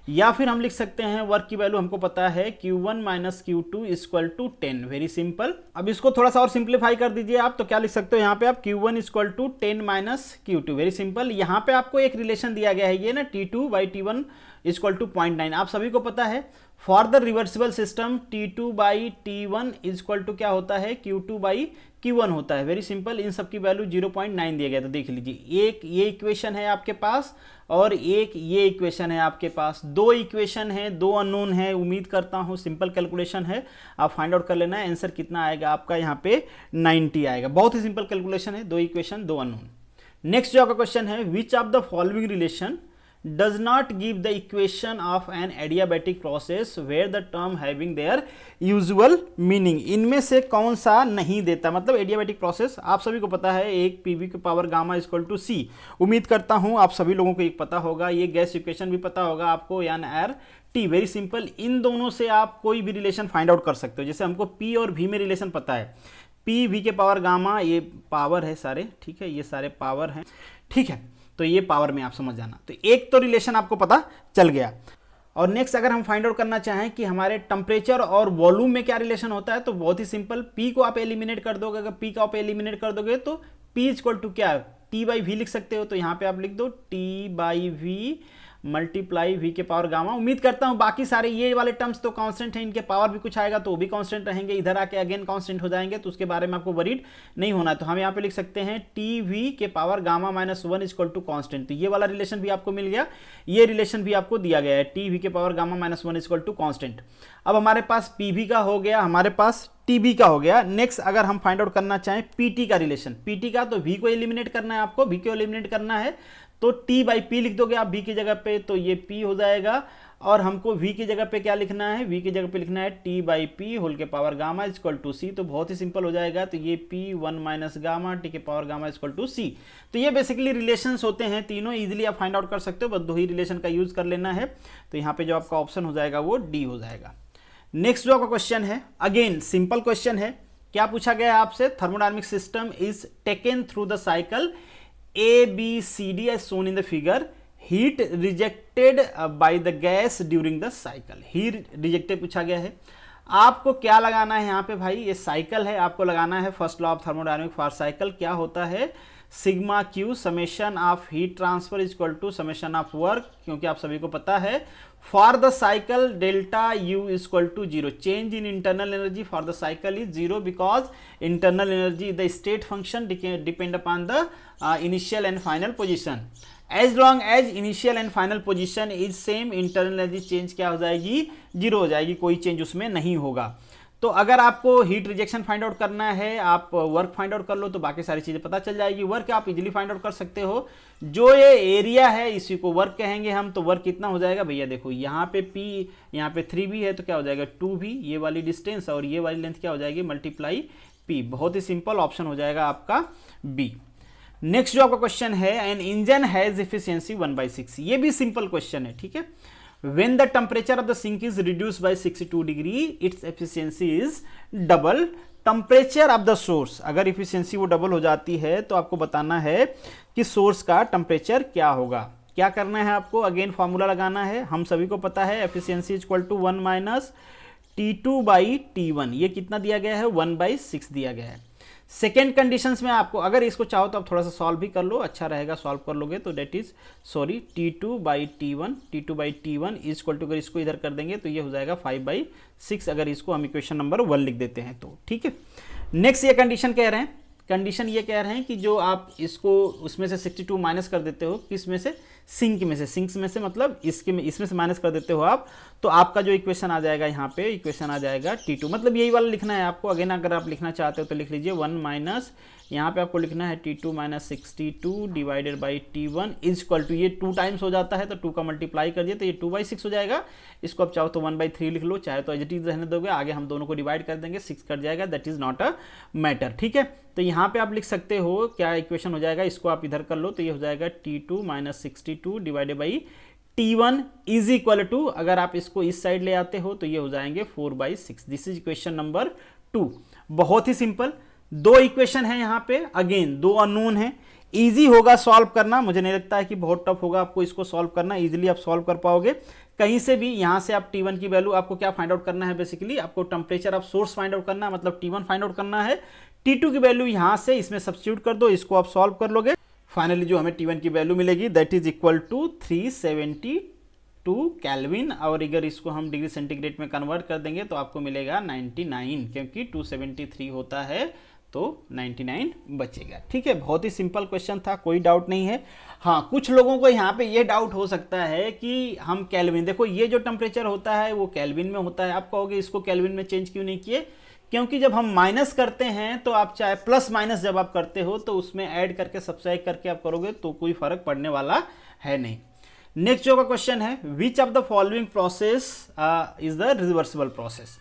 या फिर हम लिख सकते हैं वर्क की वैल्यू हमको पता है Q1 minus Q2 equal to 10, very simple. अब इसको थोड़ा सा और सिंप्लीफाई कर दीजिए आप, तो क्या लिख सकते हो यहाँ पे आप Q1 equal to 10 minus Q2, very simple. यहाँ पे आपको एक रिलेशन दिया गया है ये ना, T2 by T1 equal to 0.9, आप सभी को पता है। For the reversible system T2 by T1 equal to क्या होता है, Q2 बाई Q1 होता है, वेरी सिंपल। इन सब की वैल्यू 0.9 दिया गया, तो देख लीजिए एक ये इक्वेशन है आपके पास और एक ये इक्वेशन है आपके पास, दो इक्वेशन है, दो अननोन है। उम्मीद करता हूँ सिंपल कैलकुलेशन है, आप फाइंड आउट कर लेना है। आंसर कितना आएगा आपका यहाँ पे 90 आएगा, बहुत ही सिंपल कैलकुलेशन है, दो इक्वेशन दो अननोन। नेक्स्ट जो आपका क्वेश्चन है, विच of the following relation does not give the equation of an adiabatic process where the term having their usual meaning, इनमें से कौन सा नहीं देता। मतलब एडियाबैटिक प्रोसेस आप सभी को पता है, एक पीवी के पावर गामा इक्वल टू सी, उम्मीद करता हूं आप सभी लोगों को एक पता होगा, ये गैस इक्वेशन भी पता होगा आपको, N R T, very simple. इन दोनों से आप कोई भी रिलेशन फाइंड आउट कर सकते हो। जैसे हमको पी और वी में रिलेशन पता है, पी वी के पावर गामा, ये पावर है सारे, ठीक है, ये सारे पावर हैं, ठीक है, तो ये पावर में आप समझ जाना। तो एक तो रिलेशन आपको पता चल गया। और नेक्स्ट अगर हम फाइंड आउट करना चाहें कि हमारे टेम्परेचर और वॉल्यूम में क्या रिलेशन होता है, तो बहुत ही सिंपल, पी को आप एलिमिनेट कर दोगे, अगर पी को आप एलिमिनेट कर दोगे तो पी इक्वल टू क्या है, टी बाई वी लिख सकते हो। तो यहाँ पे आप लिख दो T by V multiply V के पावर गामा। उम्मीद करता हूँ बाकी सारे ये वाले टर्म्स तो कांस्टेंट हैं, इनके पावर भी कुछ आएगा तो वो भी कांस्टेंट रहेंगे, इधर आके अगेन कांस्टेंट हो जाएंगे, तो उसके बारे में आपको वरीड नहीं होना है। तो हम यहाँ पे लिख सकते हैं टी वी के power gamma minus 1 equal to constant. तो ये वाला रिलेशन भी आपको मिल गया, ये रिलेशन भी आपको दिया गया है, टी वी के power gamma minus 1 equal to constant. अब हमारे पास पी वी का हो गया, हमारे पास टीबी का हो गया। नेक्स्ट अगर हम फाइंड आउट करना चाहें पीटी का रिलेशन, पीटी का, तो वी को एलिमिनेट करना है आपको, वी को एलिमिनेट करना है तो टी बाई पी लिख दोगे आप वी की जगह पे, तो ये पी हो जाएगा। और हमको वी की जगह पे क्या लिखना है, वी की जगह पे लिखना है टी बाई पी होल के पावर गामा इक्वल टू सी। तो बहुत ही सिंपल हो जाएगा, तो ये पी 1 माइनस गामा टी के पावर गामा इक्वल टू सी। तो ये बेसिकली रिलेशंस होते हैं तीनों, इजीली आप फाइंड आउट कर सकते हो, बस दो ही रिलेशन का यूज कर लेना है। तो यहाँ पे जो आपका ऑप्शन हो जाएगा वो डी हो जाएगा। नेक्स्ट जो आपका क्वेश्चन है, अगेन सिंपल क्वेश्चन है, क्या पूछा गया है आपसे, thermodynamic system is taken through the cycle A, B, C, D as shown in the figure. Heat rejected by the gas during the cycle. Heat rejected पूछा गया है। आपको क्या लगाना है यहाँ पे भाई, ये साइकिल है, आपको लगाना है first law of thermodynamic for cycle. क्या होता है, sigma Q summation of heat transfer equal to summation of work, क्योंकि आप सभी को पता है for the cycle delta U equal to 0, change in internal energy for the cycle is 0 because internal energy the state function depend upon the initial and final position. As long as initial and final position is same, internal energy change क्या हो जाएगी, 0 हो जाएगी, कोई change उसमें नहीं होगा। तो अगर आपको हीट रिजेक्शन फाइंड आउट करना है, आप वर्क फाइंड आउट कर लो तो बाकी सारी चीजें पता चल जाएगी। वर्क आप इजीली फाइंड आउट कर सकते हो, जो ये एरिया है इसी को वर्क कहेंगे हम। तो वर्क कितना हो जाएगा भैया, देखो यहाँ पे P, यहाँ पे 3B है, तो क्या हो जाएगा 2B, ये वाली डिस्टेंस और ये वाली लेंथ क्या हो जाएगी मल्टीप्लाई P। बहुत ही सिंपल ऑप्शन हो जाएगा आपका B। नेक्स्ट जो आपका क्वेश्चन है, एन इंजन हैज एफिशिएंसी 1/6, ये भी सिंपल क्वेश्चन है, ठीक है। When the temperature of the sink is reduced by 62 degree, its efficiency is double temperature of the source। अगर efficiency वो डबल हो जाती है तो आपको बताना है कि सोर्स का टेम्परेचर क्या होगा। क्या करना है आपको, अगेन फॉर्मूला लगाना है, हम सभी को पता है efficiency equal to 1 minus T2 by T1, ये कितना दिया गया है 1/6 दिया गया है। सेकेंड कंडीशंस में आपको, अगर इसको चाहो तो आप थोड़ा सा सॉल्व भी कर लो, अच्छा रहेगा सॉल्व कर लोगे तो that is sorry T2 by T1 is equal to, अगर इसको इधर कर देंगे तो ये हो जाएगा 5/6, अगर इसको हम इक्वेशन नंबर 1 लिख देते हैं तो, ठीक है। नेक्स्ट ये कंडीशन कह रहे हैं, कंडीशन ये कह रहे हैं कि जो आप इसको उसमें से 62 माइनस कर देते हो, किस में से, सिंक में से मतलब इसमें से माइनस कर देते हो आप, तो आपका जो इक्वेशन आ जाएगा यहाँ पे, इक्वेशन आ जाएगा T2, मतलब यही वाला लिखना है आपको। अगेन अगर आप लिखना चाहते हो तो लिख लीजिए 1 माइनस, यहाँ पे आपको लिखना है T2 minus 62 divided by T1 is equal to, ये 2 टाइम्स हो जाता है तो 2 का मल्टीप्लाई कर दिए तो ये 2/6 हो जाएगा। इसको आप चाहो तो 1/3 लिख लो, चाहे तो एज इट इज रहने दोगे, आगे हम दोनों को डिवाइड कर देंगे, 6 कट जाएगा, that is not a matter, ठीक है। तो यहाँ पे आप लिख सकते हो क्या इक्वेशन हो जाएगा, इसको आप इधर कर लो तो ये हो जाएगा T2 minus 62 divided by T1 is equal to, अगर आप इसको इस साइड ले आते हो तो ये हो जाएंगे 4/6। This is equation number 2। बहुत ही सिंपल, दो इक्वेशन है यहाँ पे, अगेन दो अननोन है। इजी होगा सॉल्व करना, मुझे नहीं लगता है कि बहुत टफ होगा आपको इसको सॉल्व करना, इजीली आप सॉल्व कर पाओगे कहीं से भी। यहाँ से आप T1 की वैल्यू आपको क्या फाइंड आउट करना है, बेसिकली आपको temperature of source find out करना है, मतलब T1 फाइंड आउट करना है। T2 की वैल्यू यहाँ से इसमें सब्स्टिट्यूट कर दो, इसको आप सॉल्व कर लोगे। फाइनली जो हमें T1 की वैल्यू मिलेगी that is equal to 372 kelvin, और अगर इसको हम डिग्री सेंटीग्रेड में कन्वर्ट कर देंगे तो आपको मिलेगा 99, क्योंकि 273 होता है तो 99 बचेगा। ठीक है, बहुत ही सिंपल क्वेश्चन था, कोई डाउट नहीं है। हाँ, कुछ लोगों को यहाँ पे ये डाउट हो सकता है कि हम केल्विन, देखो ये जो टेम्परेचर होता है वो केल्विन में होता है, आप कहोगे इसको केल्विन में चेंज क्यों नहीं किए, क्योंकि जब हम माइनस करते हैं तो आप चाहे प्लस माइनस जब आप करते हो तो उसमें ऐड करके सब्सट्रैक्ट करके आप करोगे तो कोई फर्क पड़ने वाला है नहीं। नेक्स्ट जो का क्वेश्चन है, विच of the following process is the reversible process.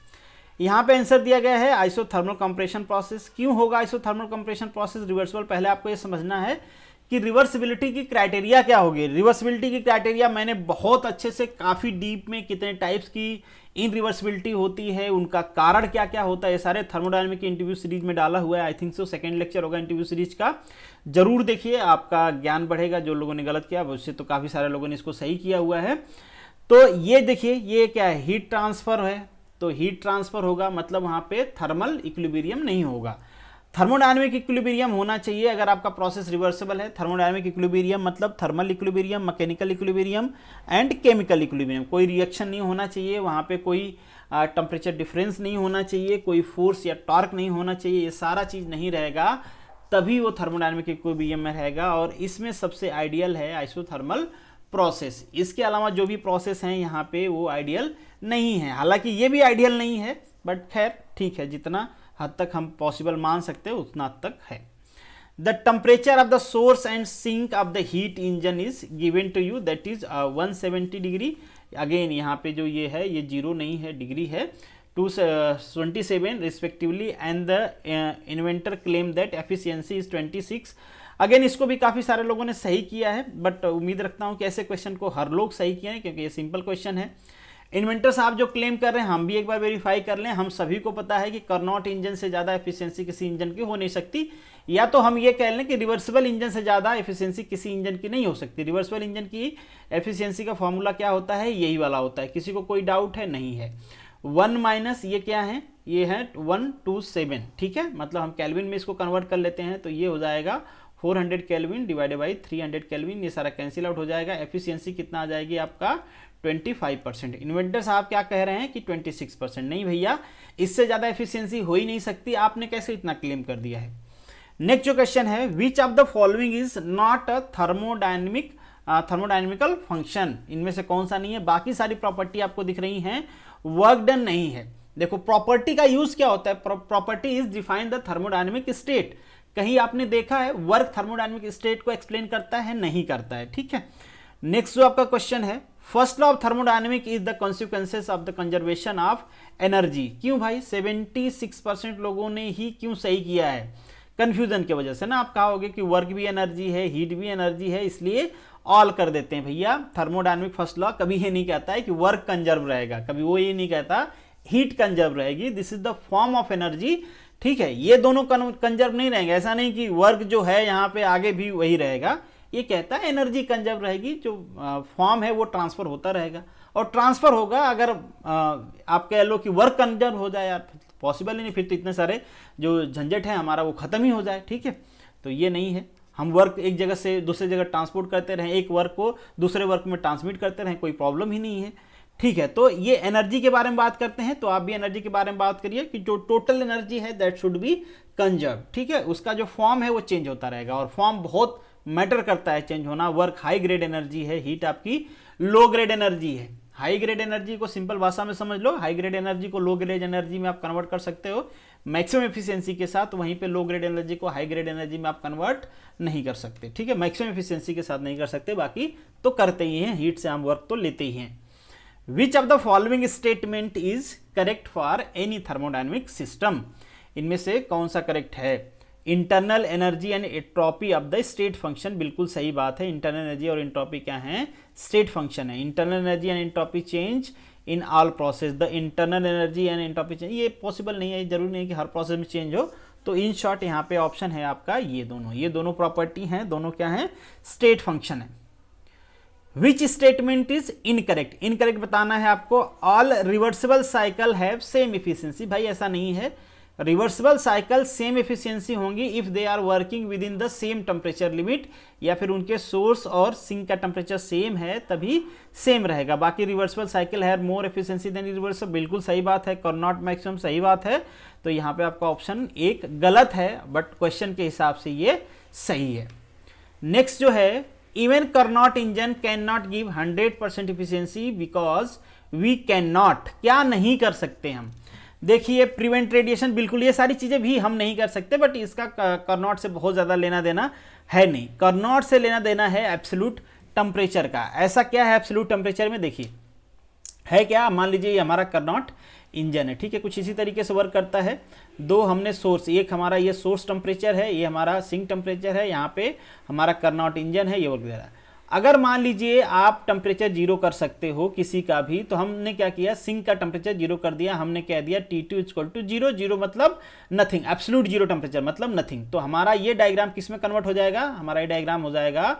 यहाँ पे आंसर दिया गया है आइसोथर्मल कंप्रेशन प्रोसेस। क्यों होगा आइसोथर्मल कंप्रेशन प्रोसेस रिवर्सिबल, पहले आपको ये समझना है कि रिवर्सिबिलिटी की क्राइटेरिया क्या होगी। रिवर्सिबिलिटी की क्राइटेरिया मैंने बहुत अच्छे से काफ़ी डीप में कितने टाइप्स की इनरिवर्सिबिलिटी होती है, उनका कारण क्या क्या होता है, ये सारे थर्मोडायनामिक की इंटरव्यू सीरीज में डाला हुआ है। I think so second lecture होगा इंटरव्यू सीरीज का, जरूर देखिए, आपका ज्ञान बढ़ेगा। जो लोगों ने गलत किया उससे तो काफ़ी सारे लोगों ने इसको सही किया हुआ है। तो ये देखिए, ये क्या है, हीट ट्रांसफर है, तो हीट ट्रांसफर होगा मतलब वहाँ पे थर्मल इक्विलिब्रियम नहीं होगा। थर्मोडायनामिक इक्विलिब्रियम होना चाहिए अगर आपका प्रोसेस रिवर्सिबल है। थर्मोडायनामिक इक्विलिब्रियम मतलब thermal equilibrium, mechanical equilibrium and chemical equilibrium. कोई रिएक्शन नहीं होना चाहिए वहाँ पे, कोई टेम्परेचर डिफरेंस नहीं होना चाहिए, कोई फोर्स या टॉर्क नहीं होना चाहिए, ये सारा चीज़ नहीं रहेगा तभी वो थर्मोडायनामिक इक्विलिब्रियम में रहेगा। और इसमें सबसे आइडियल है आइसोथर्मल प्रोसेस। इसके अलावा जो भी प्रोसेस हैं यहाँ पे वो आइडियल नहीं है, हालांकि ये भी आइडियल नहीं है, बट खैर ठीक है, जितना हद तक हम पॉसिबल मान सकते हैं उतना हद तक है। The temperature of the source and sink of the heat engine is given to you that is 170 degree. Again यहाँ पे जो ये है ये जीरो नहीं है, डिग्री है, 227 respectively, and the inventor claim that efficiency is 26। Again इसको भी काफ़ी सारे लोगों ने सही किया है, बट उम्मीद रखता हूँ कि ऐसे क्वेश्चन को हर लोग सही किए हैं क्योंकि ये सिंपल क्वेश्चन है। इन्वेंटर साहब जो क्लेम कर रहे हैं हम भी एक बार वेरीफाई कर लें। हम सभी को पता है कि कार्नोट इंजन से ज़्यादा एफिशिएंसी किसी इंजन की हो नहीं सकती, या तो हम ये कह लें कि रिवर्सिबल इंजन से ज़्यादा एफिशिएंसी किसी इंजन की नहीं हो सकती। रिवर्सिबल इंजन की एफिशिएंसी का फॉर्मूला क्या होता है, यही वाला होता है, किसी को कोई डाउट है नहीं है। 1 माइनस ये क्या है, ये है 127, ठीक है, मतलब हम केल्विन में इसको कन्वर्ट कर लेते हैं तो ये हो जाएगा 400 केल्विन डिवाइडेड बाई 300 केल्विन, ये सारा कैंसिल आउट हो जाएगा। एफिशिएंसी कितना आ जाएगी आपका 25%। इन्वेंटर साहब क्या कह रहे हैं कि 26%। नहीं भैया, इससे ज़्यादा एफिशिएंसी हो ही नहीं सकती, आपने कैसे इतना क्लेम कर दिया है। नेक्स्ट जो क्वेश्चन है, विच of the following is not a thermodynamical function. इनमें से कौन सा नहीं है, बाकी सारी प्रॉपर्टी आपको दिख रही हैं, वर्क डन नहीं है। देखो प्रॉपर्टी का यूज क्या होता है, property is define the thermodynamic state. कहीं आपने देखा है वर्क थर्मोडायनेमिक स्टेट को एक्सप्लेन करता है, नहीं करता है, ठीक है। नेक्स्ट जो आपका क्वेश्चन है, first law of thermodynamic is the consequences of the conservation of energy. क्यों भाई 76% लोगों ने ही क्यों सही किया है, कंफ्यूजन की वजह से ना। आप कहोगे कि वर्क भी एनर्जी है, हीट भी एनर्जी है, इसलिए ऑल कर देते हैं। भैया थर्मोडायनेमिक फर्स्ट लॉ कभी ये नहीं कहता है कि वर्क कंजर्व रहेगा, कभी वो ये नहीं कहता हीट कंजर्व रहेगी। This is the form of energy, ठीक है, ये दोनों कंजर्व नहीं रहेंगे। ऐसा नहीं कि वर्क जो है यहाँ पे आगे भी वही रहेगा, ये कहता है एनर्जी कंजर्व रहेगी, जो फॉर्म है वो ट्रांसफर होता रहेगा। और ट्रांसफर होगा अगर आप कह लो कि वर्क कंजर्व हो जाए, यार पॉसिबल ही नहीं, फिर तो इतने सारे जो झंझट है हमारा वो खत्म ही हो जाए, ठीक है। तो ये नहीं है, हम वर्क एक जगह से दूसरे जगह ट्रांसपोर्ट करते रहें, एक वर्क को दूसरे वर्क में ट्रांसमिट करते रहें, कोई प्रॉब्लम ही नहीं है, ठीक है। तो ये एनर्जी के बारे में बात करते हैं, तो आप भी एनर्जी के बारे में बात करिए कि जो टोटल एनर्जी है दैट शुड बी कंजर्व, ठीक है। उसका जो फॉर्म है वो चेंज होता रहेगा, और फॉर्म बहुत मैटर करता है चेंज होना। वर्क हाई ग्रेड एनर्जी है, हीट आपकी लो ग्रेड एनर्जी है। हाई ग्रेड एनर्जी को सिंपल भाषा में समझ लो, हाई ग्रेड एनर्जी को लो ग्रेड एनर्जी में आप कन्वर्ट कर सकते हो मैक्सिमम एफिशिएंसी के साथ, वहीं पे लो ग्रेड एनर्जी को हाई ग्रेड एनर्जी में आप कन्वर्ट नहीं कर सकते, ठीक है। मैक्सिमम एफिशिएंसी के साथ नहीं कर सकते, बाकी तो करते ही हैं, हीट से हम वर्क तो लेते ही हैं। विच of the following statement is correct for any thermodynamic system. इनमें से कौन सा करेक्ट है। Internal energy and entropy of the state function, बिल्कुल सही बात है। इंटरनल एनर्जी और एंट्रोपी क्या है, स्टेट फंक्शन है। Internal energy and entropy change in all process, the internal energy and entropy change, ये पॉसिबल नहीं है, जरूरी नहीं कि हर प्रोसेस में चेंज हो, तो इन शॉर्ट यहाँ पे ऑप्शन है आपका ये दोनों प्रॉपर्टी हैं, दोनों क्या हैं, स्टेट फंक्शन है। Which statement is incorrect, incorrect बताना है आपको। All reversible cycle have same efficiency, भाई ऐसा नहीं है, रिवर्सिबल साइकिल सेम एफिशिएंसी होंगी if they are working within the same temperature limit, या फिर उनके सोर्स और सिंक का टेम्परेचर सेम है तभी सेम रहेगा। बाकी रिवर्सिबल साइकिल है मोर एफिशिएंसी देन रिवर्सिबल, बिल्कुल सही बात है। कार्नोट मैक्सिमम सही बात है। तो यहाँ पे आपका ऑप्शन एक गलत है, बट क्वेश्चन के हिसाब से ये सही है। नेक्स्ट जो है, even Carnot engine can not give 100% efficiency because we can not, क्या नहीं कर सकते हम, देखिए प्रिवेंट रेडिएशन, बिल्कुल ये सारी चीजें भी हम नहीं कर सकते, बट इसका कार्नोट से बहुत ज्यादा लेना देना है नहीं। कार्नोट से लेना देना है एब्सोल्यूट टेम्परेचर का। ऐसा क्या है एब्सोल्यूट टेम्परेचर में, देखिए है क्या, मान लीजिए ये हमारा कार्नोट इंजन है, ठीक है, कुछ इसी तरीके से वर्क करता है। दो हमने सोर्स, एक हमारा ये सोर्स टेम्परेचर है, ये हमारा सिंक टेम्परेचर है, यहाँ पे हमारा कार्नोट इंजन है, ये वर्क दे रहा है। अगर मान लीजिए आप टेम्परेचर जीरो कर सकते हो किसी का भी, तो हमने क्या किया, सिंक का टेम्परेचर जीरो कर दिया, हमने कह दिया T2 equal to zero, zero मतलब नथिंग, एब्सोल्यूट जीरो टेम्परेचर मतलब नथिंग। तो हमारा ये डायग्राम किस में कन्वर्ट हो जाएगा, हमारा ये डायग्राम हो जाएगा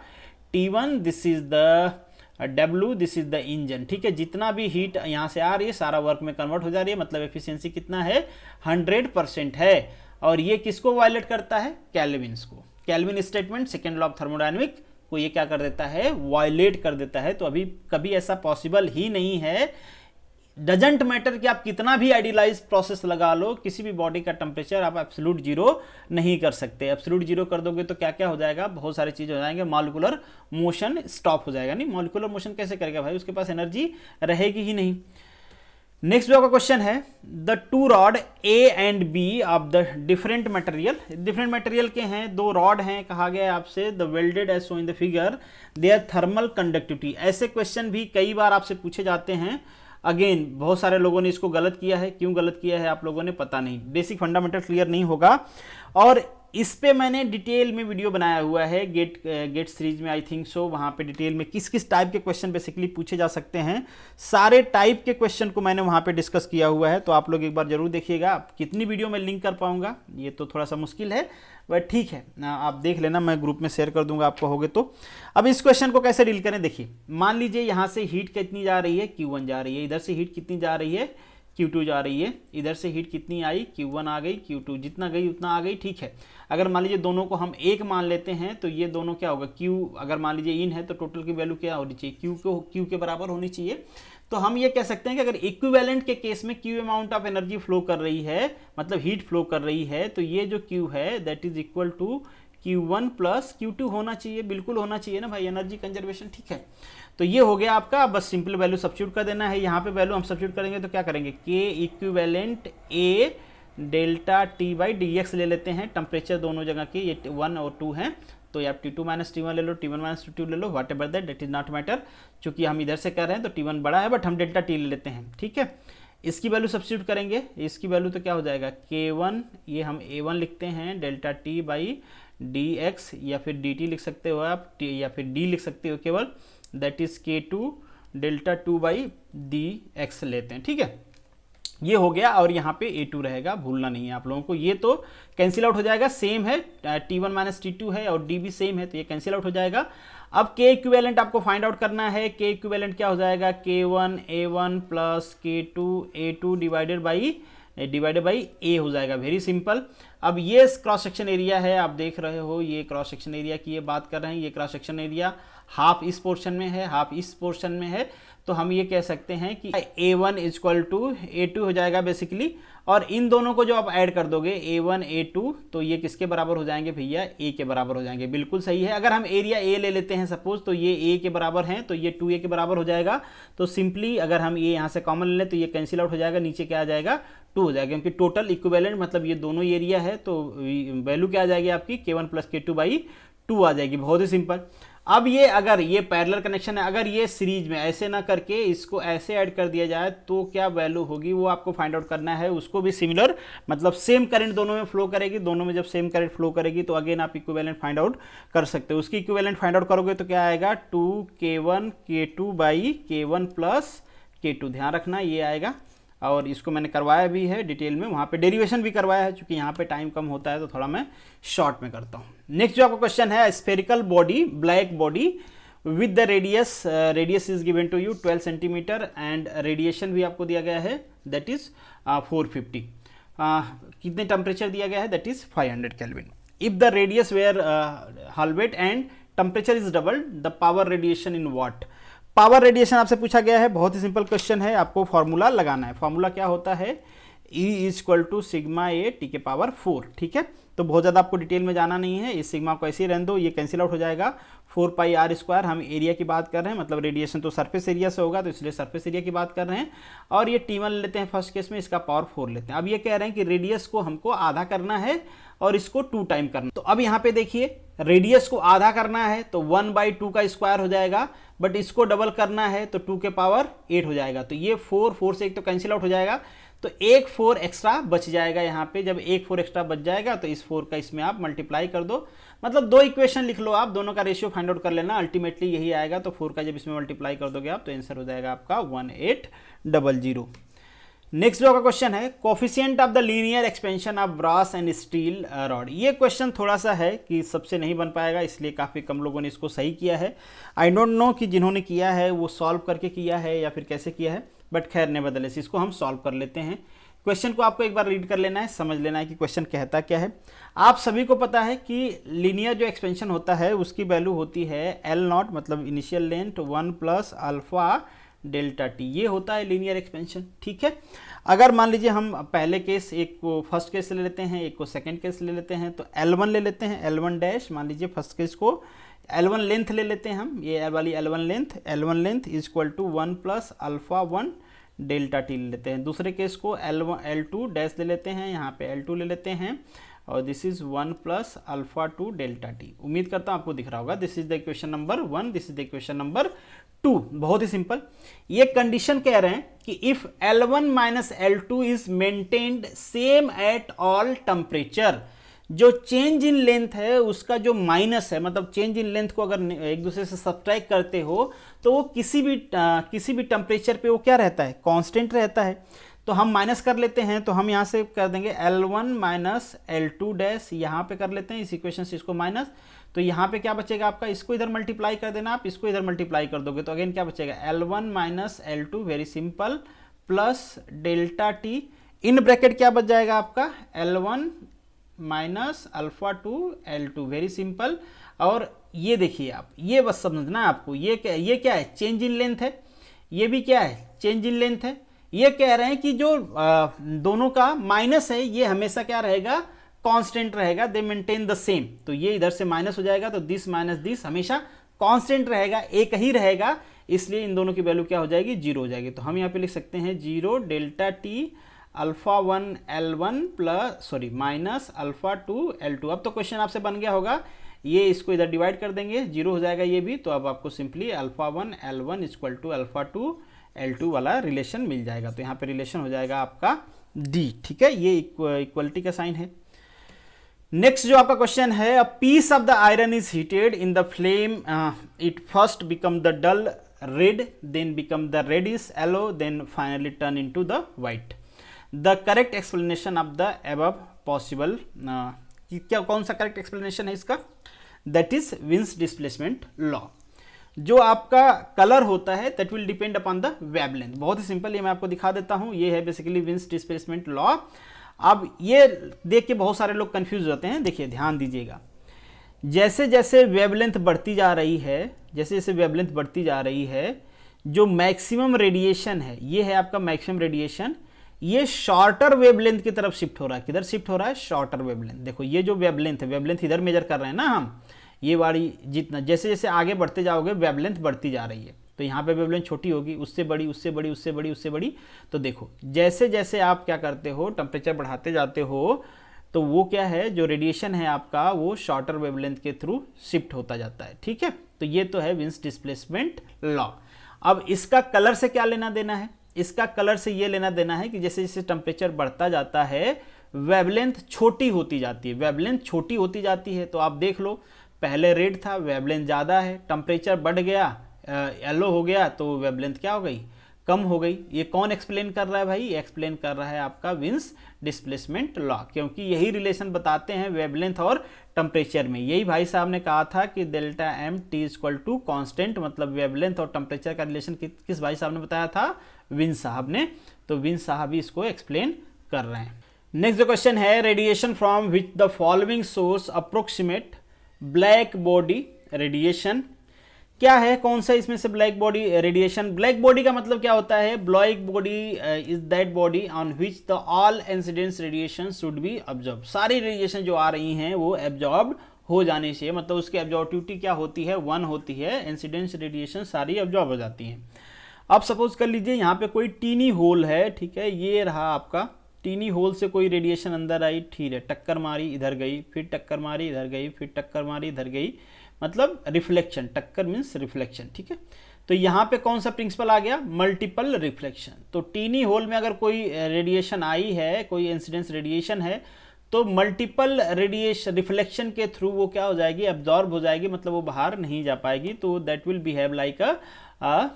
T1, this is the W, this is the engine, ठीक है। जितना भी हीट यहाँ से आ रही है सारा वर्क में कन्वर्ट हो जा रही है, मतलब एफिशिएंसी कितना है, 100% है। और ये किसको वायलेट करता है, कैल्विन्स को। Kelvin statement, second law of thermodynamic को ये क्या कर देता है, वायलेट कर देता है। तो अभी कभी ऐसा पॉसिबल ही नहीं है, डजंट मैटर कि आप कितना भी आइडियलाइज प्रोसेस लगा लो, किसी भी बॉडी का टेम्परेचर आप एब्सोल्यूट जीरो नहीं कर सकते। एब्सोल्यूट जीरो कर दोगे तो क्या क्या हो जाएगा, बहुत सारी चीज़ हो जाएंगे, मॉलिक्यूलर मोशन स्टॉप हो जाएगा। नहीं, मॉलिक्यूलर मोशन कैसे करेगा भाई, उसके पास एनर्जी रहेगी ही नहीं। नेक्स्ट जो आपका क्वेश्चन है, the two rod A and B of the different material, different material के हैं, दो रॉड हैं, कहा गया है आपसे the welded edge so in the figure there thermal conductivity. ऐसे क्वेश्चन भी कई बार आपसे पूछे जाते हैं। अगेन बहुत सारे लोगों ने इसको गलत किया है, क्यों गलत किया है आप लोगों ने पता नहीं, बेसिक फंडामेंटल क्लियर नहीं होगा। और इस पे मैंने डिटेल में वीडियो बनाया हुआ है गेट सीरीज में, आई थिंक सो, वहाँ पे डिटेल में किस किस टाइप के क्वेश्चन बेसिकली पूछे जा सकते हैं, सारे टाइप के क्वेश्चन को मैंने वहाँ पे डिस्कस किया हुआ है। तो आप लोग एक बार जरूर देखिएगा। कितनी वीडियो में लिंक कर पाऊंगा ये तो थोड़ा सा मुश्किल है, बट ठीक है, आप देख लेना, मैं ग्रुप में शेयर कर दूंगा आपको होगे तो। अब इस क्वेश्चन को कैसे डील करें, देखिए मान लीजिए यहाँ से हीट कितनी जा रही है, Q1 जा रही है, इधर से हीट कितनी जा रही है, Q2 जा रही है, इधर से हीट कितनी आई, Q1 आ गई, Q2 जितना गई उतना आ गई, ठीक है। अगर मान लीजिए दोनों को हम एक मान लेते हैं तो ये दोनों क्या होगा, Q अगर मान लीजिए इन है तो टोटल की वैल्यू क्या होनी चाहिए, Q के बराबर होनी चाहिए। तो हम ये कह सकते हैं कि अगर इक्विवेलेंट के केस में Q amount of energy flow कर रही है, मतलब हीट फ्लो कर रही है, तो ये जो Q है that is equal to Q1 plus Q2 होना चाहिए, बिल्कुल होना चाहिए ना भाई, एनर्जी कंजर्वेशन, ठीक है। तो ये हो गया आपका, बस सिंपल वैल्यू सब्स्टिट्यूट कर देना है। यहाँ पे वैल्यू हम सब्स्टिट्यूट करेंगे तो क्या करेंगे, K equivalent A delta T by dx ले लेते हैं, टेम्परेचर दोनों जगह की ये 1 और 2 हैं, तो आप T2 माइनस T1 ले लो, T1 माइनस T2 ले लो, whatever that is not matter. चूंकि हम इधर से कर रहे हैं तो T1 बड़ा है, बट हम डेल्टा T ले लेते हैं, ठीक है। इसकी वैल्यू सब्स्टिट्यूट करेंगे, इसकी वैल्यू तो क्या हो जाएगा, K1 ये हम A1 लिखते हैं डेल्टा T बाई dx, या फिर dt लिख सकते हो आप, या फिर d लिख सकते हो केवल, that is K2 delta 2 by dx लेते हैं, ठीक है। ये हो गया, और यहाँ पे A2 रहेगा, भूलना नहीं है आप लोगों को। ये तो कैंसिल आउट हो जाएगा, सेम है, T1 माइनस T2 है और D भी सेम है, तो ये कैंसिल आउट हो जाएगा। अब K इक्विवेलेंट आपको फाइंड आउट करना है। K इक्विवेलेंट क्या हो जाएगा, K1 A1 plus K2 A2 divided by A हो जाएगा, वेरी सिंपल। अब ये क्रॉस सेक्शन एरिया है, आप देख रहे हो, ये क्रॉस सेक्शन एरिया की ये बात कर रहे हैं। ये क्रॉस सेक्शन एरिया हाफ इस पोर्शन में है, हाफ इस पोर्शन में है, तो हम ये कह सकते हैं कि A1 इक्वल टू A2 हो जाएगा बेसिकली। और इन दोनों को जो आप ऐड कर दोगे A1 A2, तो ये किसके बराबर हो जाएंगे भैया, A के बराबर हो जाएंगे, बिल्कुल सही है। अगर हम एरिया A ले लेते हैं सपोज, तो ये A के बराबर हैं, तो ये 2A के बराबर हो जाएगा। तो सिंपली अगर हम ये यहाँ से कॉमन ले लें तो ये कैंसिल आउट हो जाएगा, नीचे क्या आ जाएगा, 2 हो जाएगा, क्योंकि टोटल इक्विवेलेंट मतलब ये दोनों एरिया है, तो वैल्यू क्या आ जाएगी आपकी, K1 प्लस K2 बाई 2 आ जाएगी, बहुत ही सिंपल। अब ये अगर ये पैरेलल कनेक्शन है, अगर ये सीरीज में ऐसे ना करके इसको ऐसे ऐड कर दिया जाए तो क्या वैल्यू होगी, वो आपको फाइंड आउट करना है। उसको भी सिमिलर, मतलब सेम करंट दोनों में फ्लो करेगी, दोनों में जब सेम करंट फ्लो करेगी तो अगेन आप इक्विवेलेंट फाइंड आउट कर सकते हो। उसकी इक्विवेलेंट फाइंड आउट करोगे तो क्या आएगा, 2K1 K2 by K1 plus K2, ध्यान रखना ये आएगा। और इसको मैंने करवाया भी है डिटेल में, वहाँ पे डेरिवेशन भी करवाया है, क्योंकि यहाँ पे टाइम कम होता है तो थोड़ा मैं शॉर्ट में करता हूँ। नेक्स्ट जो आपका क्वेश्चन है, spherical body, black body with the radius is given to you 12 centimetre and radiation भी आपको दिया गया है दैट इज 450। कितने टेम्परेचर दिया गया है that is 500 kelvin. If the radius were halved and temperature is double, the power radiation in watt. Power radiation आपसे पूछा गया है, बहुत ही सिंपल क्वेश्चन है, आपको फॉर्मूला लगाना है। फॉर्मूला क्या होता है, E is equal to sigma A T के पावर 4, ठीक है। तो बहुत ज़्यादा आपको डिटेल में जाना नहीं है, इस सिग्मा को ऐसे ही रहने दो, ये कैंसिल आउट हो जाएगा। 4 पाई आर स्क्वायर, हम एरिया की बात कर रहे हैं, मतलब रेडिएशन तो सरफेस एरिया से होगा, तो इसलिए सरफेस एरिया की बात कर रहे हैं। और ये T1 लेते हैं फर्स्ट केस में, इसका पावर 4 लेते हैं। अब ये कह रहे हैं कि रेडियस को हमको आधा करना है और इसको 2 टाइम करना। तो अब यहाँ पे देखिए, रेडियस को आधा करना है तो 1/2 का स्क्वायर हो जाएगा, बट इसको डबल करना है तो 2 के पावर 8 हो जाएगा। तो ये 4 से एक तो कैंसिल आउट हो जाएगा, तो एक 4 एक्स्ट्रा बच जाएगा यहाँ पे। जब एक 4 एक्स्ट्रा बच जाएगा तो इस 4 का इसमें आप मल्टीप्लाई कर दो, मतलब 2 इक्वेशन लिख लो आप, दोनों का रेशियो फाइंड आउट कर लेना, अल्टीमेटली यही आएगा। तो 4 का जब इसमें मल्टीप्लाई कर दोगे आप तो आंसर हो जाएगा आपका 1800। नेक्स्ट जो आपका क्वेश्चन है, coefficient of the linear expansion of brass and steel rod. ये क्वेश्चन थोड़ा सा है कि सबसे नहीं बन पाएगा, इसलिए काफ़ी कम लोगों ने इसको सही किया है। आई डोंट नो कि जिन्होंने किया है वो सॉल्व करके किया है या फिर कैसे किया है, बट खैर ने बदले से इसको हम सॉल्व कर लेते हैं। क्वेश्चन को आपको एक बार रीड कर लेना है, समझ लेना है कि क्वेश्चन कहता क्या है। आप सभी को पता है कि लीनियर जो एक्सपेंशन होता है उसकी वैल्यू होती है L0, मतलब initial length 1 plus alpha delta T, ये होता है लीनियर एक्सपेंशन, ठीक है। अगर मान लीजिए हम पहले केस, एक को फर्स्ट केस ले लेते हैं, एक को सेकंड केस ले लेते हैं, तो L1 ले लेते हैं, L1 डैश, मान लीजिए फर्स्ट केस को L1 लेंथ ले लेते हैं हम, ये वाली L1 length is equal to 1 plus alpha 1 delta T ले लेते हैं। दूसरे केस को L2 डैश ले लेते हैं, यहाँ पे L2 ले लेते हैं, और this is 1 plus alpha 2 delta T. उम्मीद करता हूँ आपको दिख रहा होगा। This is the equation number 1, this is the equation number 2। बहुत ही सिंपल, ये कंडीशन कह रहे हैं कि if L1 minus L2 is maintained same at all temperature, जो चेंज इन लेंथ है उसका जो माइनस है, मतलब चेंज इन लेंथ को अगर एक दूसरे से सब्ट्रैक्ट करते हो तो वो किसी भी टेम्परेचर पे वो क्या रहता है, कांस्टेंट रहता है। तो हम माइनस कर लेते हैं, तो हम यहाँ से कर देंगे L1 माइनस L2 डैश, यहाँ पे कर लेते हैं इस इक्वेशन से इसको माइनस, तो यहाँ पे क्या बचेगा आपका, इसको इधर मल्टीप्लाई कर देना आप, इसको इधर मल्टीप्लाई कर दोगे तो अगेन क्या बचेगा, L1 minus L2, very simple, plus delta T, in bracket क्या बच जाएगा आपका, L1 minus alpha 2 L2, very simple. और ये देखिए आप, ये बस समझना है आपको, ये क्या है, चेंज इन लेंथ है, ये भी क्या है, चेंज इन लेंथ है। ये कह रहे हैं कि जो दोनों का माइनस है ये हमेशा क्या रहेगा, कांस्टेंट रहेगा, दे मेंटेन द सेम। तो ये इधर से माइनस हो जाएगा, तो दिस माइनस दिस हमेशा कांस्टेंट रहेगा, एक ही रहेगा, इसलिए इन दोनों की वैल्यू क्या हो जाएगी, 0 हो जाएगी। तो हम यहाँ पे लिख सकते हैं 0 delta T alpha 1 L1 plus minus alpha 2 L2। अब तो क्वेश्चन आपसे बन गया होगा, ये इसको इधर डिवाइड कर देंगे, 0 हो जाएगा ये भी। तो अब आपको simply alpha 1 L1 equal to alpha 2 L2 वाला रिलेशन मिल जाएगा। तो यहाँ पे रिलेशन हो जाएगा आपका D, ठीक है, ये इक्वलिटी का साइन है। नेक्स्ट जो आपका क्वेश्चन है, a piece of the iron is heated in the flame, it first become the dull red, then become the reddish yellow, then finally turn into the white. The correct explanation of the above possible, क्या कौन सा correct explanation है इसका, that is Wien's displacement law. जो आपका colour होता है that will depend upon the wavelength. बहुत ही सिंपल, ये मैं आपको दिखा देता हूँ, ये है बेसिकली विंस डिस्प्लेसमेंट लॉ। अब ये देख के बहुत सारे लोग कंफ्यूज होते हैं, देखिए ध्यान दीजिएगा, जैसे जैसे वेवलेंथ बढ़ती जा रही है, जैसे जैसे वेवलेंथ बढ़ती जा रही है, जो मैक्सिमम रेडिएशन है, ये है आपका मैक्सिमम रेडिएशन, ये शॉर्टर वेवलेंथ की तरफ शिफ्ट हो रहा है। किधर शिफ्ट हो रहा है, शॉर्टर वेवलेंथ। देखो ये जो वेवलेंथ है, वेवलेंथ इधर मेजर कर रहे हैं ना हम, ये वाली जितना जैसे जैसे आगे बढ़ते जाओगे वेवलेंथ बढ़ती जा रही है, तो यहाँ पे वेवलेंथ छोटी होगी, उससे बड़ी, उससे बड़ी, उससे बड़ी, उससे बड़ी। तो देखो जैसे जैसे आप क्या करते हो, टेम्परेचर बढ़ाते जाते हो, तो वो क्या है, जो रेडिएशन है आपका वो शॉर्टर वेवलेंथ के थ्रू शिफ्ट होता जाता है, ठीक है। तो ये तो है विंस डिस्प्लेसमेंट लॉ। अब इसका कलर से क्या लेना देना है, इसका कलर से ये लेना देना है कि जैसे जैसे टेम्परेचर बढ़ता जाता है वेवलेंथ छोटी होती जाती है, वेवलेंथ छोटी होती जाती है। तो आप देख लो, पहले रेड था, वेवलेंथ ज़्यादा है, टेम्परेचर बढ़ गया, येलो हो गया, तो वेवलेंथ क्या हो गई, कम हो गई। ये कौन एक्सप्लेन कर रहा है भाई? एक्सप्लेन कर रहा है आपका विन्स डिस्प्लेसमेंट लॉ, क्योंकि यही रिलेशन बताते हैं वेवलेंथ और टेम्परेचर में। यही भाई साहब ने कहा था कि delta M T equal to constant, मतलब वेवलेंथ और टेम्परेचर का रिलेशन किस भाई साहब ने बताया था? विन्स साहब ने। तो विन्स साहब ही इसको एक्सप्लेन कर रहे हैं। नेक्स्ट जो क्वेश्चन है, radiation from which the following source approximate black body radiation. क्या है, कौन सा इसमें से black body radiation? Black body का मतलब क्या होता है? Black body is that body on which the all incidence radiation should be absorb. सारी रेडिएशन जो आ रही हैं वो एब्जॉर्ब हो जानी चाहिए, मतलब उसकी एब्जॉर्बिविटी क्या होती है? 1 होती है। इंसिडेंस रेडिएशन सारी एब्जॉर्ब हो जाती हैं। अब सपोज कर लीजिए यहाँ पे कोई टीनी होल है, ठीक है, ये रहा आपका टीनी होल से कोई रेडिएशन अंदर आई, ठीक है, टक्कर मारी इधर गई, फिर टक्कर मारी इधर गई, फिर टक्कर मारी इधर गई, मतलब रिफ्लेक्शन। टक्कर मीन्स रिफ्लेक्शन, ठीक है। तो यहाँ पे कौन सा प्रिंसिपल आ गया? Multiple reflection. तो टीनी होल में अगर कोई रेडिएशन आई है, कोई इंसिडेंस रेडिएशन है, तो मल्टीपल रेडिएशन रिफ्लेक्शन के थ्रू वो क्या हो जाएगी? एब्जॉर्ब हो जाएगी, मतलब वो बाहर नहीं जा पाएगी। तो that will behave like a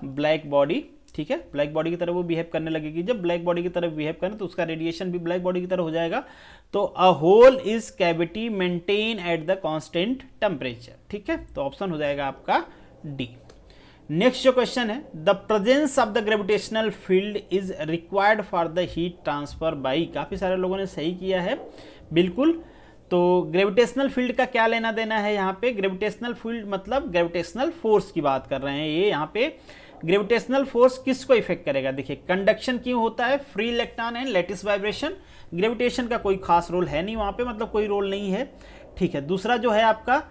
black body, ठीक है। ब्लैक बॉडी की तरह वो बिहेव करने लगेगी। जब ब्लैक बॉडी की तरह बिहेव करें तो उसका रेडिएशन भी ब्लैक बॉडी की तरह हो जाएगा। तो a hole is cavity maintain at the constant temperature, ठीक है। तो ऑप्शन हो जाएगा आपका डी। नेक्स्ट जो क्वेश्चन है, the presence of the gravitational field is required for the heat transfer by. काफी सारे लोगों ने सही किया है, बिल्कुल। तो ग्रेविटेशनल फील्ड का क्या लेना देना है यहाँ पे? ग्रेविटेशनल फील्ड मतलब ग्रेविटेशनल फोर्स की बात कर रहे हैं ये यहाँ पे। ग्रेविटेशनल फोर्स किसको इफेक्ट करेगा? देखिए, कंडक्शन क्यों होता है? Free electron and lattice vibration. Gravitation का कोई खास रोल है नहीं वहाँ पे, मतलब कोई रोल नहीं है, ठीक है। दूसरा जो है आपका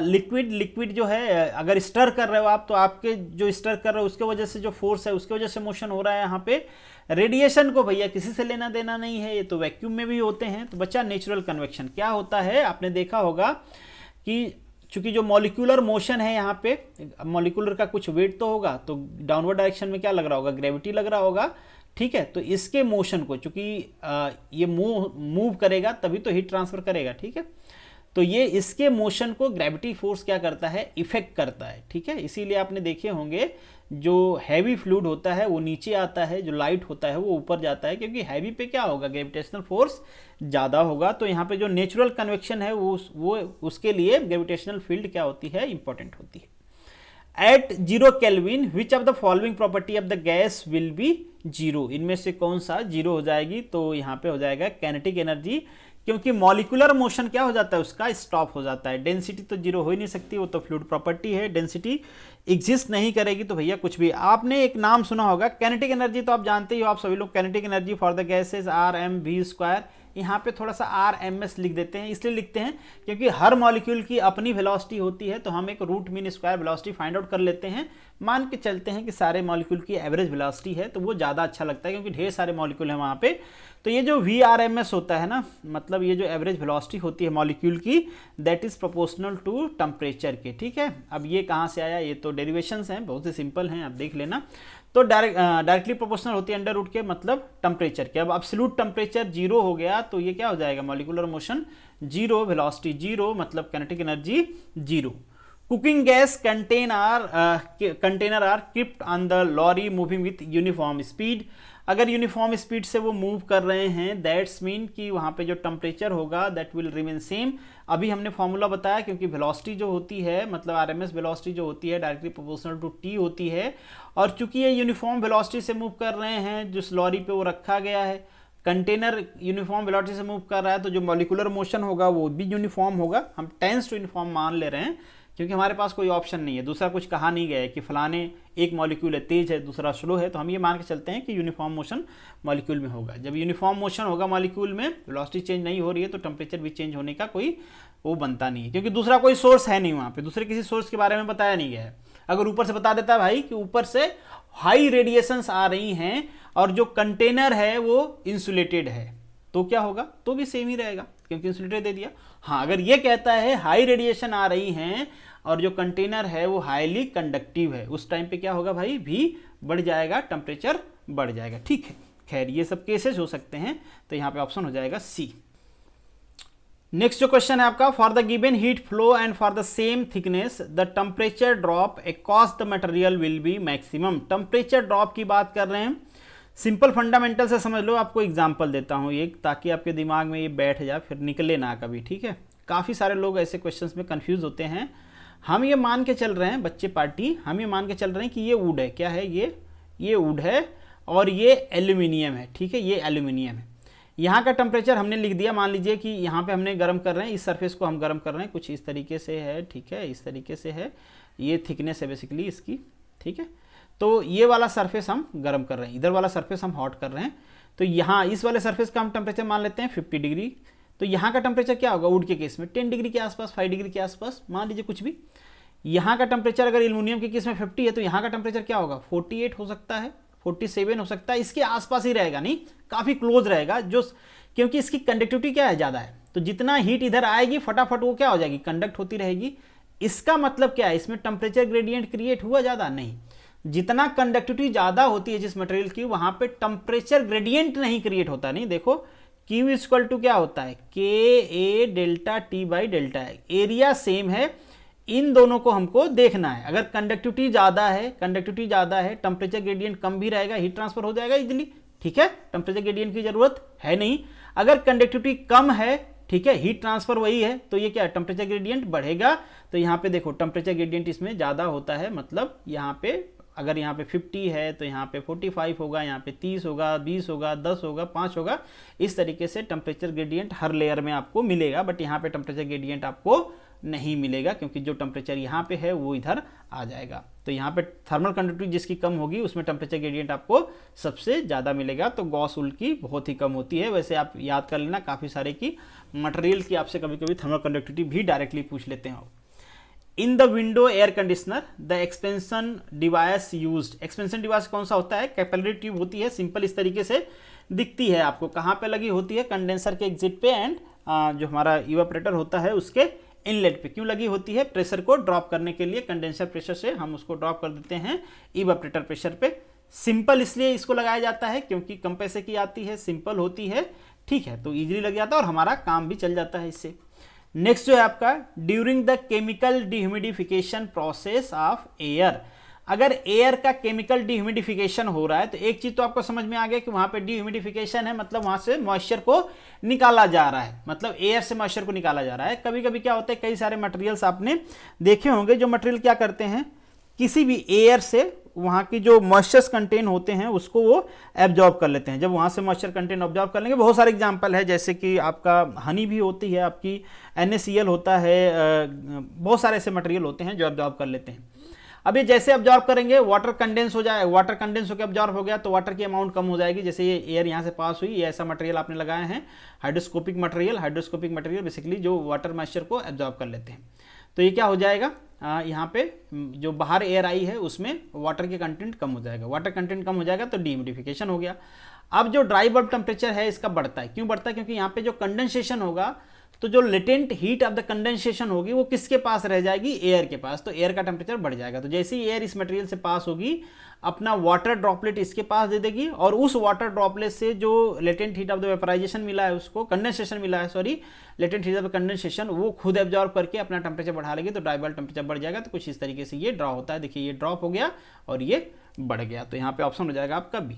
लिक्विड जो है, अगर स्टर कर रहे हो आप, तो आपके जो स्टर कर रहे हो उसके वजह से जो फोर्स है उसके वजह से मोशन हो रहा है यहाँ पे। रेडिएशन को भैया किसी से लेना देना नहीं है, ये तो वैक्यूम में भी होते हैं। तो बच्चा नेचुरल कन्वेक्शन क्या होता है? आपने देखा होगा कि चूंकि जो मॉलिक्यूलर मोशन है यहाँ पे, मॉलिक्यूलर का कुछ वेट तो होगा, तो डाउनवर्ड डायरेक्शन में क्या लग रहा होगा? ग्रेविटी लग रहा होगा, ठीक है। तो इसके मोशन को चूंकि ये मूव करेगा तभी तो हीट ट्रांसफर करेगा, ठीक है। तो ये इसके मोशन को ग्रेविटी फोर्स क्या करता है? इफेक्ट करता है, ठीक है। इसीलिए आपने देखे होंगे जो हैवी फ्लूइड होता है वो नीचे आता है, जो लाइट होता है वो ऊपर जाता है, क्योंकि हैवी पे क्या होगा? ग्रेविटेशनल फोर्स ज़्यादा होगा। तो यहाँ पे जो नेचुरल कन्वेक्शन है वो उसके लिए ग्रेविटेशनल फील्ड क्या होती है? इंपॉर्टेंट होती है। At 0 kelvin which of the following property of the gas will be 0। इनमें से कौन सा 0 हो जाएगी? तो यहाँ पे हो जाएगा काइनेटिक एनर्जी, क्योंकि मॉलिक्यूलर मोशन क्या हो जाता है? उसका स्टॉप हो जाता है। डेंसिटी तो 0 हो ही नहीं सकती, वो तो फ्लूइड प्रॉपर्टी है, डेंसिटी एग्जिस्ट नहीं करेगी। तो भैया कुछ भी। आपने एक नाम सुना होगा काइनेटिक एनर्जी, तो आप जानते ही हो आप सभी लोग, kinetic energy for the gases RmV²। यहाँ पे थोड़ा सा RMS लिख देते हैं, इसलिए लिखते हैं क्योंकि हर मॉलिक्यूल की अपनी वेलोसिटी होती है। तो हम एक root mean square velocity find out कर लेते हैं। मान के चलते हैं कि सारे मॉलिक्यूल की एवरेज वेलोसिटी है, तो वो ज़्यादा अच्छा लगता है क्योंकि ढेर सारे मॉलिक्यूल हैं वहाँ पे। तो ये जो VRMS होता है ना, मतलब ये जो एवरेज वेलोसिटी होती है मॉलिक्यूल की, that is proportional to temperature के, ठीक है। अब ये कहाँ से आया? ये तो डेरिवेशंस हैं, बहुत ही सिंपल हैं, आप देख लेना। तो डायरेक्टली प्रोपोर्शनल होती है अंडर रूट के, मतलब टेम्परेचर के। अब एब्सोल्यूट टेम्परेचर 0 हो गया तो ये क्या हो जाएगा? मॉलिक्यूलर मोशन 0, वेलोसिटी 0, मतलब kinetic energy 0। Cooking gas container are kept on the lorry moving with uniform speed. अगर यूनिफॉर्म स्पीड से वो मूव कर रहे हैं, दैट्स मीन कि वहाँ पे जो टेम्परेचर होगा दैट विल रिमेन सेम। अभी हमने फॉर्मूला बताया, क्योंकि वेलोसिटी जो होती है, मतलब RMS वेलोसिटी जो होती है डायरेक्टली प्रोपोर्शनल टू T होती है। और चूंकि ये यूनिफॉर्म वेलोसिटी से मूव कर रहे हैं, जिस लॉरी पे वो रखा गया है, कंटेनर यूनिफॉर्म वेलोसिटी से मूव कर रहा है, तो जो मॉलिक्यूलर मोशन होगा वो भी यूनिफॉर्म होगा। हम टेंस टू यूनिफॉर्म मान ले रहे हैं क्योंकि हमारे पास कोई ऑप्शन नहीं है, दूसरा कुछ कहा नहीं गया है कि फलाने एक मॉलिक्यूल है तेज है, दूसरा स्लो है। तो हम ये मान के चलते हैं कि यूनिफॉर्म मोशन मॉलिक्यूल में होगा। जब यूनिफॉर्म मोशन होगा मॉलिक्यूल में, वेलोसिटी चेंज नहीं हो रही है, तो टेम्परेचर भी चेंज होने का कोई वो बनता नहीं है, क्योंकि दूसरा कोई सोर्स है नहीं वहाँ पे, दूसरे किसी सोर्स के बारे में बताया नहीं गया है। अगर ऊपर से बता देता है भाई कि ऊपर से हाई रेडिएशंस आ रही हैं और जो कंटेनर है वो इंसुलेटेड है, तो क्या होगा? तो भी सेम ही रहेगा, क्योंकि इंसुलेटेड दे दिया। हाँ, अगर ये कहता है हाई रेडिएशन आ रही हैं और जो कंटेनर है वो हाईली कंडक्टिव है, उस टाइम पे क्या होगा भाई? भी बढ़ जाएगा, टेम्परेचर बढ़ जाएगा, ठीक है। खैर, ये सब केसेस हो सकते हैं, तो यहाँ पे ऑप्शन हो जाएगा सी। नेक्स्ट जो क्वेश्चन है आपका, for the given heat flow and for the same thickness the temperature drop across the material will be maximum. Temperature drop की बात कर रहे हैं, सिंपल फंडामेंटल से समझ लो। आपको एग्जांपल देता हूँ एक, ताकि आपके दिमाग में ये बैठ जाए, फिर निकले ना कभी, ठीक है। काफ़ी सारे लोग ऐसे क्वेश्चंस में कंफ्यूज होते हैं। हम ये मान के चल रहे हैं, बच्चे पार्टी, हम ये मान के चल रहे हैं कि ये वुड है, क्या है ये वुड है और ये एल्यूमिनियम है, ठीक है, ये एल्यूमिनियम है। यहाँ का टेम्परेचर हमने लिख दिया, मान लीजिए कि यहाँ पे हमने गर्म कर रहे हैं, इस सरफेस को हम गर्म कर रहे हैं, कुछ इस तरीके से है, ठीक है, इस तरीके से है, ये थिकनेस है बेसिकली इसकी, ठीक है। तो ये वाला सरफेस हम गर्म कर रहे हैं, इधर वाला सरफेस हम हॉट कर रहे हैं। तो यहाँ इस वाले सरफेस का हम टेम्परेचर मान लेते हैं 50 डिग्री। तो यहाँ का टेम्परेचर क्या होगा वुड के केस में, 10 डिग्री के आसपास, 5 डिग्री के आसपास, मान लीजिए कुछ भी। यहाँ का टेम्परेचर अगर एल्यूमिनियम के केस में 50 है, तो यहाँ का टेम्परेचर क्या होगा, 48 हो सकता है, 47 हो सकता है, इसके आसपास ही रहेगा, नहीं काफ़ी क्लोज रहेगा, जो क्योंकि इसकी कंडक्टिविटी क्या है, ज़्यादा है। तो जितना हीट इधर आएगी फटाफट वो क्या हो जाएगी, कंडक्ट होती रहेगी। इसका मतलब क्या है, इसमें टेम्परेचर ग्रेडियंट क्रिएट हुआ ज़्यादा नहीं। जितना कंडक्टिविटी ज़्यादा होती है जिस मटेरियल की, वहाँ पे टेम्परेचर ग्रेडियंट नहीं क्रिएट होता। नहीं, देखो Q इक्वल टू क्या होता है, KA delta T by delta है। एरिया सेम है, इन दोनों को हमको देखना है। अगर कंडक्टिविटी ज़्यादा है, टेम्परेचर ग्रेडियंट कम भी रहेगा, हीट ट्रांसफर हो जाएगा इजीली, ठीक है, टेम्परेचर ग्रेडियंट की जरूरत है नहीं। अगर कंडक्टिविटी कम है, ठीक है, हीट ट्रांसफर वही है, तो ये क्या, टेम्परेचर ग्रेडियंट बढ़ेगा। तो यहाँ पे देखो टेम्परेचर ग्रेडियंट इसमें ज़्यादा होता है, मतलब यहाँ पे अगर यहाँ पे 50 है तो यहाँ पे 45 होगा, यहाँ पे 30 होगा, 20 होगा, 10 होगा, 5 होगा। इस तरीके से टेम्परेचर ग्रेडियंट हर लेयर में आपको मिलेगा, बट यहाँ पे टेम्परेचर ग्रेडियंट आपको नहीं मिलेगा, क्योंकि जो टेम्परेचर यहाँ पे है वो इधर आ जाएगा। तो यहाँ पे थर्मल कंडक्टिविटी जिसकी कम होगी उसमें टेम्परेचर ग्रेडियंट आपको सबसे ज़्यादा मिलेगा। तो गॉस उल की बहुत ही कम होती है। वैसे आप याद कर लेना, काफ़ी सारे की मटेरियल की आपसे कभी कभी थर्मल कंडक्टिविटी भी डायरेक्टली पूछ लेते हैं। In the window air conditioner the expansion device used, expansion device कौन सा होता है, कैपिलरी ट्यूब होती है, सिंपल इस तरीके से दिखती है आपको। कहाँ पे लगी होती है, कंडेंसर के एग्जिट पे एंड जो हमारा इवापोरेटर होता है उसके इनलेट पे। क्यों लगी होती है, प्रेशर को ड्रॉप करने के लिए, कंडेंसर प्रेशर से हम उसको ड्रॉप कर देते हैं इवापोरेटर प्रेशर पे। सिंपल इसलिए इसको लगाया जाता है क्योंकि कम पैसे की आती है, सिंपल होती है, ठीक है, तो इजीली लग जाता है और हमारा काम भी चल जाता है इससे। नेक्स्ट जो है आपका, during the chemical dehumidification process of air. अगर एयर का केमिकल डिह्यूमिडिफिकेशन हो रहा है तो एक चीज तो आपको समझ में आ गया कि वहां पे डिह्यूमिडिफिकेशन है, मतलब वहां से मॉइस्चर को निकाला जा रहा है, मतलब एयर से मॉइस्चर को निकाला जा रहा है। कभी कभी क्या होता है, कई सारे मटेरियल्स आपने देखे होंगे, जो मटेरियल क्या करते हैं, किसी भी एयर से वहाँ की जो मॉइस्चर्स कंटेन होते हैं उसको वो एब्जॉर्ब कर लेते हैं। जब वहाँ से मॉइस्चर कंटेन ऑब्जॉर्ब कर लेंगे, बहुत सारे एग्जांपल है, जैसे कि आपका हनी भी होती है, आपकी NaCl होता है, बहुत सारे ऐसे मटेरियल होते हैं जो एब्जॉर्ब कर लेते हैं। अब ये जैसे एब्जॉर्ब करेंगे, वाटर कंडेंस हो जाए, वाटर कंडेंस होकर एब्जॉर्ब हो गया तो वाटर की अमाउंट कम हो जाएगी। जैसे ये एयर यहाँ से पास हुई, ये ऐसा मटेरियल आपने लगाए हैं, हाइड्रोस्कोपिक मटेरियल बेसिकली जो वाटर मॉइस्चर को एब्जॉर्ब कर लेते हैं। तो ये क्या हो जाएगा, यहाँ पे जो बाहर एयर आई है उसमें वाटर के कंटेंट कम हो जाएगा, वाटर कंटेंट कम हो जाएगा तो डिह्यूमिडिफिकेशन हो गया। अब जो ड्राई बल्ब टेम्परेचर है इसका बढ़ता है, क्यों बढ़ता है, क्योंकि यहाँ पे जो कंडेंसेशन होगा तो जो latent heat of the condensation होगी वो किसके पास रह जाएगी, एयर के पास, तो एयर का टेम्परेचर बढ़ जाएगा। तो जैसे ही एयर इस मटेरियल से पास होगी, अपना वाटर ड्रॉपलेट इसके पास दे देगी और उस वाटर ड्रॉपलेट से जो latent heat of the vaporization मिला है, उसको कंडेंसेशन मिला है, sorry latent heat of the condensation, वो खुद एब्जॉर्ब करके अपना टेम्परेचर बढ़ा लेगी, तो ड्राई बल्ब टेम्परेचर बढ़ जाएगा। तो कुछ इस तरीके से ये ड्रॉ होता है। देखिए ये ड्रॉप हो गया और ये बढ़ गया, तो यहाँ पे ऑप्शन हो जाएगा आपका B.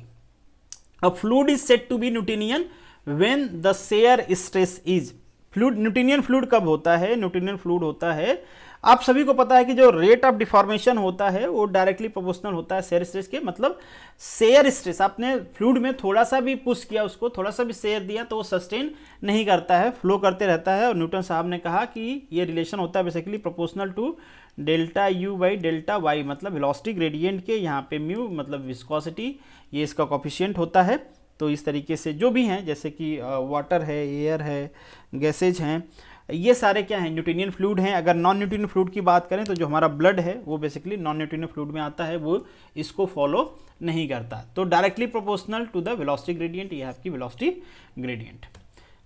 A fluid is said to be Newtonian when the shear stress is, fluid Newtonian fluid कब होता है, न्यूटोनियन फ्लूइड होता है, आप सभी को पता है कि जो रेट ऑफ डिफॉर्मेशन होता है वो डायरेक्टली प्रोपोर्शनल होता है शेयर स्ट्रेस के। मतलब शेयर स्ट्रेस, आपने फ्लूइड में थोड़ा सा भी पुश किया, उसको थोड़ा सा भी शेयर दिया तो वो सस्टेन नहीं करता है, फ्लो करते रहता है। और न्यूटन साहब ने कहा कि ये रिलेशन होता है basically proportional to delta u by delta y, मतलब वेलोसिटी ग्रेडियंट के, यहाँ पे म्यू मतलब विस्कोसिटी, ये इसका कोफिशिएंट होता है। तो इस तरीके से जो भी हैं, जैसे कि वाटर है, एयर है, गैसेज हैं, ये सारे क्या हैं, न्यूटोनियन फ्लूइड हैं। अगर नॉन न्यूटोनियन फ्लूइड की बात करें तो जो हमारा ब्लड है वो बेसिकली नॉन न्यूटोनियन फ्लूइड में आता है, वो इसको फॉलो नहीं करता। तो directly proportional to the velocity gradient, ये आपकी वेलोसिटी ग्रेडियंट।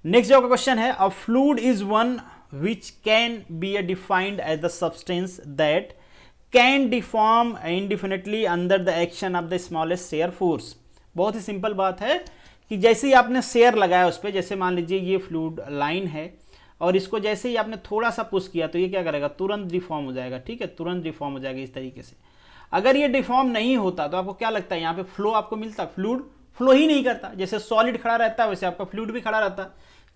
नेक्स्ट जो क्वेश्चन है, a fluid is one which can be defined as the substance that can deform indefinitely under the action of the smallest shear force. बहुत ही simple बात है कि जैसे ही आपने शेयर लगाया उस पर, जैसे मान लीजिए ये फ्लूइड लाइन है, और इसको जैसे ही आपने थोड़ा सा पुश किया तो ये क्या करेगा, तुरंत डिफॉर्म हो जाएगा, ठीक है, तुरंत डिफॉर्म हो जाएगा इस तरीके से। अगर ये डिफॉर्म नहीं होता तो आपको क्या लगता है, यहाँ पे फ्लो आपको मिलता, फ्लूइड फ्लो ही नहीं करता, जैसे सॉलिड खड़ा रहता है वैसे आपका फ्लूइड भी खड़ा रहता।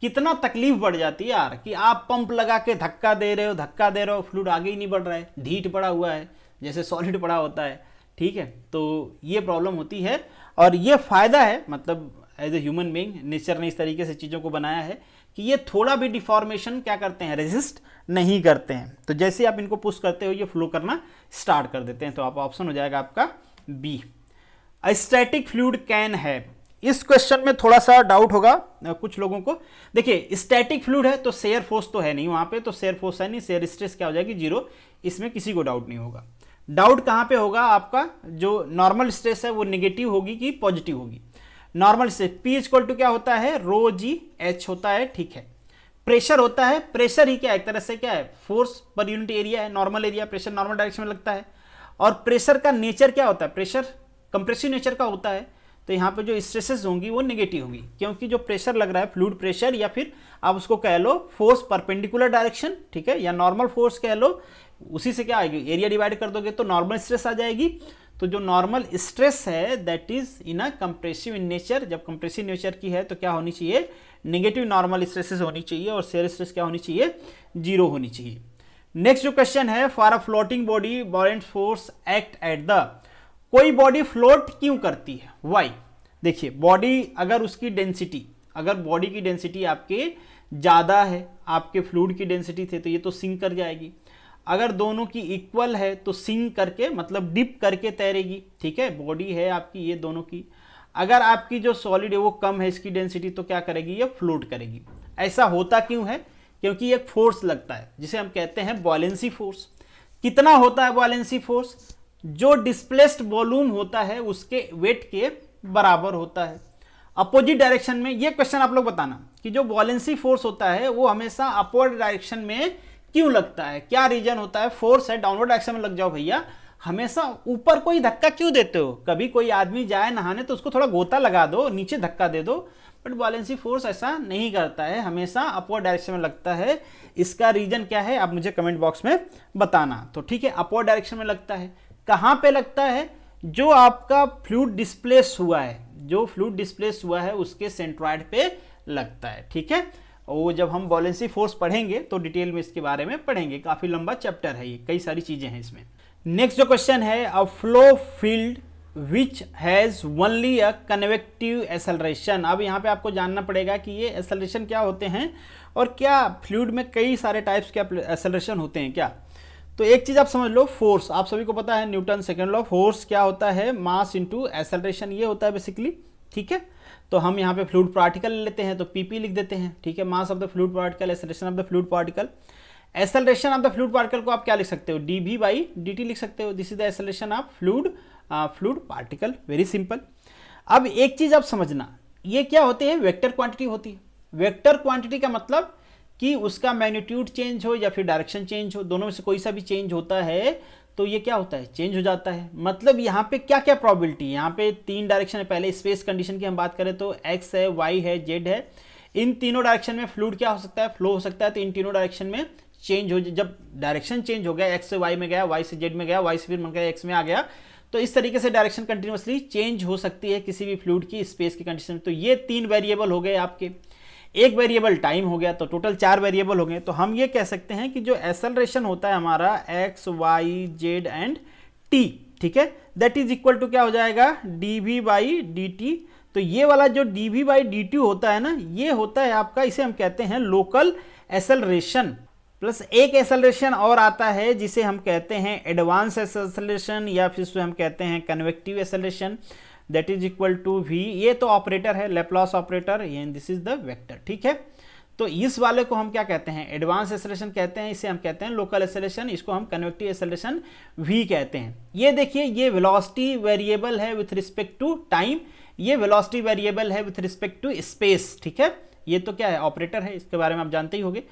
कितना तकलीफ बढ़ जाती है यार कि आप पंप लगा के धक्का दे रहे हो, फ्लूइड आगे ही नहीं बढ़ रहा है, ढीठ पड़ा हुआ है जैसे सॉलिड पड़ा होता है, ठीक है। तो ये प्रॉब्लम होती है और ये फायदा है, मतलब as a human being nature ने इस तरीके से चीज़ों को बनाया है कि ये थोड़ा भी डिफॉर्मेशन क्या करते हैं, रेजिस्ट नहीं करते हैं। तो जैसे आप इनको पुश करते हो ये फ्लो करना स्टार्ट कर देते हैं। तो आप ऑप्शन हो जाएगा आपका बी, स्टैटिक फ्लूइड कैन है। इस क्वेश्चन में थोड़ा सा डाउट होगा कुछ लोगों को। देखिए स्टैटिक फ्लूइड है तो शेयर फोर्स तो है नहीं वहाँ पे, तो शेयर फोर्स है नहीं, शेयर स्ट्रेस क्या हो जाएगी, जीरो, इसमें किसी को डाउट नहीं होगा। डाउट कहाँ पे होगा, आपका जो नॉर्मल स्ट्रेस है वो नेगेटिव होगी कि पॉजिटिव होगी। Normal stress P equal to क्या होता है, रो जी एच होता है, ठीक है। प्रेशर होता है, प्रेशर ही क्या है, एक तरह से क्या है, फोर्स पर यूनिट एरिया है, normal area, pressure normal direction में लगता है। और प्रेशर का नेचर क्या होता है, प्रेशर कंप्रेसिव नेचर का होता है, तो यहाँ पे जो स्ट्रेसेस होंगी वो नेगेटिव होंगी, क्योंकि जो प्रेशर लग रहा है फ्लूइड प्रेशर, या फिर आप उसको कह लो फोर्स परपेंडिकुलर डायरेक्शन, ठीक है, या नॉर्मल फोर्स कह लो, उसी से क्या आएगी, एरिया डिवाइड कर दोगे तो नॉर्मल स्ट्रेस आ जाएगी। तो जो नॉर्मल स्ट्रेस है that is in a compressive in nature, जब कंप्रेसिव नेचर की है तो क्या होनी चाहिए, नेगेटिव नॉर्मल स्ट्रेसेस होनी चाहिए, और शेयर स्ट्रेस क्या होनी चाहिए, जीरो होनी चाहिए। नेक्स्ट जो क्वेश्चन है, for a floating body buoyant force act at the, कोई बॉडी फ्लोट क्यों करती है, वाई। देखिए बॉडी अगर उसकी डेंसिटी, अगर बॉडी की डेंसिटी आपके ज़्यादा है आपके फ्लूइड की डेंसिटी थे तो ये तो सिंक कर जाएगी। अगर दोनों की इक्वल है तो सिंक करके मतलब डिप करके तैरेगी, ठीक है, बॉडी है आपकी ये दोनों की। अगर आपकी जो सॉलिड है वो कम है इसकी डेंसिटी तो क्या करेगी, ये फ्लोट करेगी। ऐसा होता क्यों है, क्योंकि एक फोर्स लगता है जिसे हम कहते हैं बॉयलेंसी फोर्स। कितना होता है बॉयलेंसी फोर्स, जो डिस्प्लेस्ड वॉल्यूम होता है उसके वेट के बराबर होता है। अपोजिट डायरेक्शन में, ये क्वेश्चन आप लोग बताना कि जो बॉयलेंसी फोर्स होता है वो हमेशा अपवर्ड डायरेक्शन में क्यों लगता है, क्या रीजन होता है। फोर्स है डाउनवर्ड डायरेक्शन में लग जाओ भैया, हमेशा ऊपर कोई धक्का क्यों देते हो, कभी कोई आदमी जाए नहाने तो उसको थोड़ा गोता लगा दो, नीचे धक्का दे दो, बट बॉयलेंसी फोर्स ऐसा नहीं करता है, हमेशा अपवर्ड डायरेक्शन में लगता है। इसका रीजन क्या है आप मुझे कमेंट बॉक्स में बताना। तो ठीक है, अपवर्ड डायरेक्शन में लगता है। कहाँ पे लगता है, जो आपका फ्लूइड डिस्प्लेस हुआ है, जो फ्लूइड डिस्प्लेस हुआ है उसके सेंट्रॉइड पे लगता है, ठीक है। और वो जब हम बॉयलेंसी फोर्स पढ़ेंगे तो डिटेल में इसके बारे में पढ़ेंगे, काफी लंबा चैप्टर है ये, कई सारी चीजें हैं इसमें। नेक्स्ट जो क्वेश्चन है, a flow field which has only a convective acceleration. अब यहाँ पे आपको जानना पड़ेगा कि ये एक्सेलरेशन क्या होते हैं और क्या फ्लूइड में कई सारे टाइप्स के एक्सेलरेशन होते हैं क्या। तो एक चीज आप समझ लो, फोर्स आप सभी को पता है, न्यूटन सेकेंड लॉ, फोर्स क्या होता है, मास इंटू एक्सेलरेशन, ये होता है बेसिकली, ठीक है। तो हम यहाँ पे फ्लूइड पार्टिकल लेते हैं तो पीपी लिख देते हैं, ठीक है, mass of the fluid particle, acceleration of the fluid particle. Acceleration of the fluid particle को आप क्या लिख सकते हो, dv बाई dt लिख सकते हो, this is the acceleration of fluid particle, very simple. अब एक चीज आप समझना, ये क्या होते हैं, वेक्टर क्वांटिटी होती है। वेक्टर क्वांटिटी का मतलब कि उसका मैग्नीट्यूड चेंज हो या फिर डायरेक्शन चेंज हो, दोनों में से कोई सा भी चेंज होता है तो ये क्या होता है, चेंज हो जाता है। मतलब यहाँ पे क्या क्या प्रॉबिलिटी है, यहाँ पे तीन डायरेक्शन है। पहले स्पेस कंडीशन की हम बात करें तो x है, y है, z है। इन तीनों डायरेक्शन में फ्लूइड क्या हो सकता है, फ्लो हो सकता है। तो इन तीनों डायरेक्शन में चेंज हो, जब डायरेक्शन चेंज हो गया, x से y में गया, y से z में गया, y से फिर मन गया x में आ गया, तो इस तरीके से डायरेक्शन कंटिन्यूअसली चेंज हो सकती है किसी भी फ्लूइड की स्पेस की कंडीशन में। तो ये तीन वेरिएबल हो गए आपके, एक वेरिएबल टाइम हो गया, तो टोटल चार वेरिएबल हो गए। तो हम ये कह सकते हैं कि जो एक्सेलरेशन होता है हमारा x, y, z and t, ठीक है, दैट इज इक्वल टू क्या हो जाएगा, dv बाई dt। तो ये वाला जो dv बाई dt होता है ना, ये होता है आपका, इसे हम कहते हैं लोकल एक्सेलरेशन। प्लस एक एक्सेलरेशन और आता है जिसे हम कहते हैं एडवांस एक्सेलरेशन, या फिर उसे हम कहते हैं convective acceleration, that is equal to v। ये तो ऑपरेटर है, Laplace operator, and this is the vector, ठीक है। तो इस वाले को हम क्या कहते हैं, एडवांस एक्सेलरेशन कहते हैं, इसे हम कहते हैं लोकल एक्सेलरेशन, इसको हम कन्वेक्टिव एक्सेलरेशन v कहते हैं। ये देखिए, ये वेलोसिटी वेरिएबल है विथ रिस्पेक्ट टू टाइम, ये वेलोसिटी वेरिएबल है विथ रिस्पेक्ट टू स्पेस, ठीक है। ये तो क्या है, ऑपरेटर है, इसके बारे में आप जानते ही होंगे,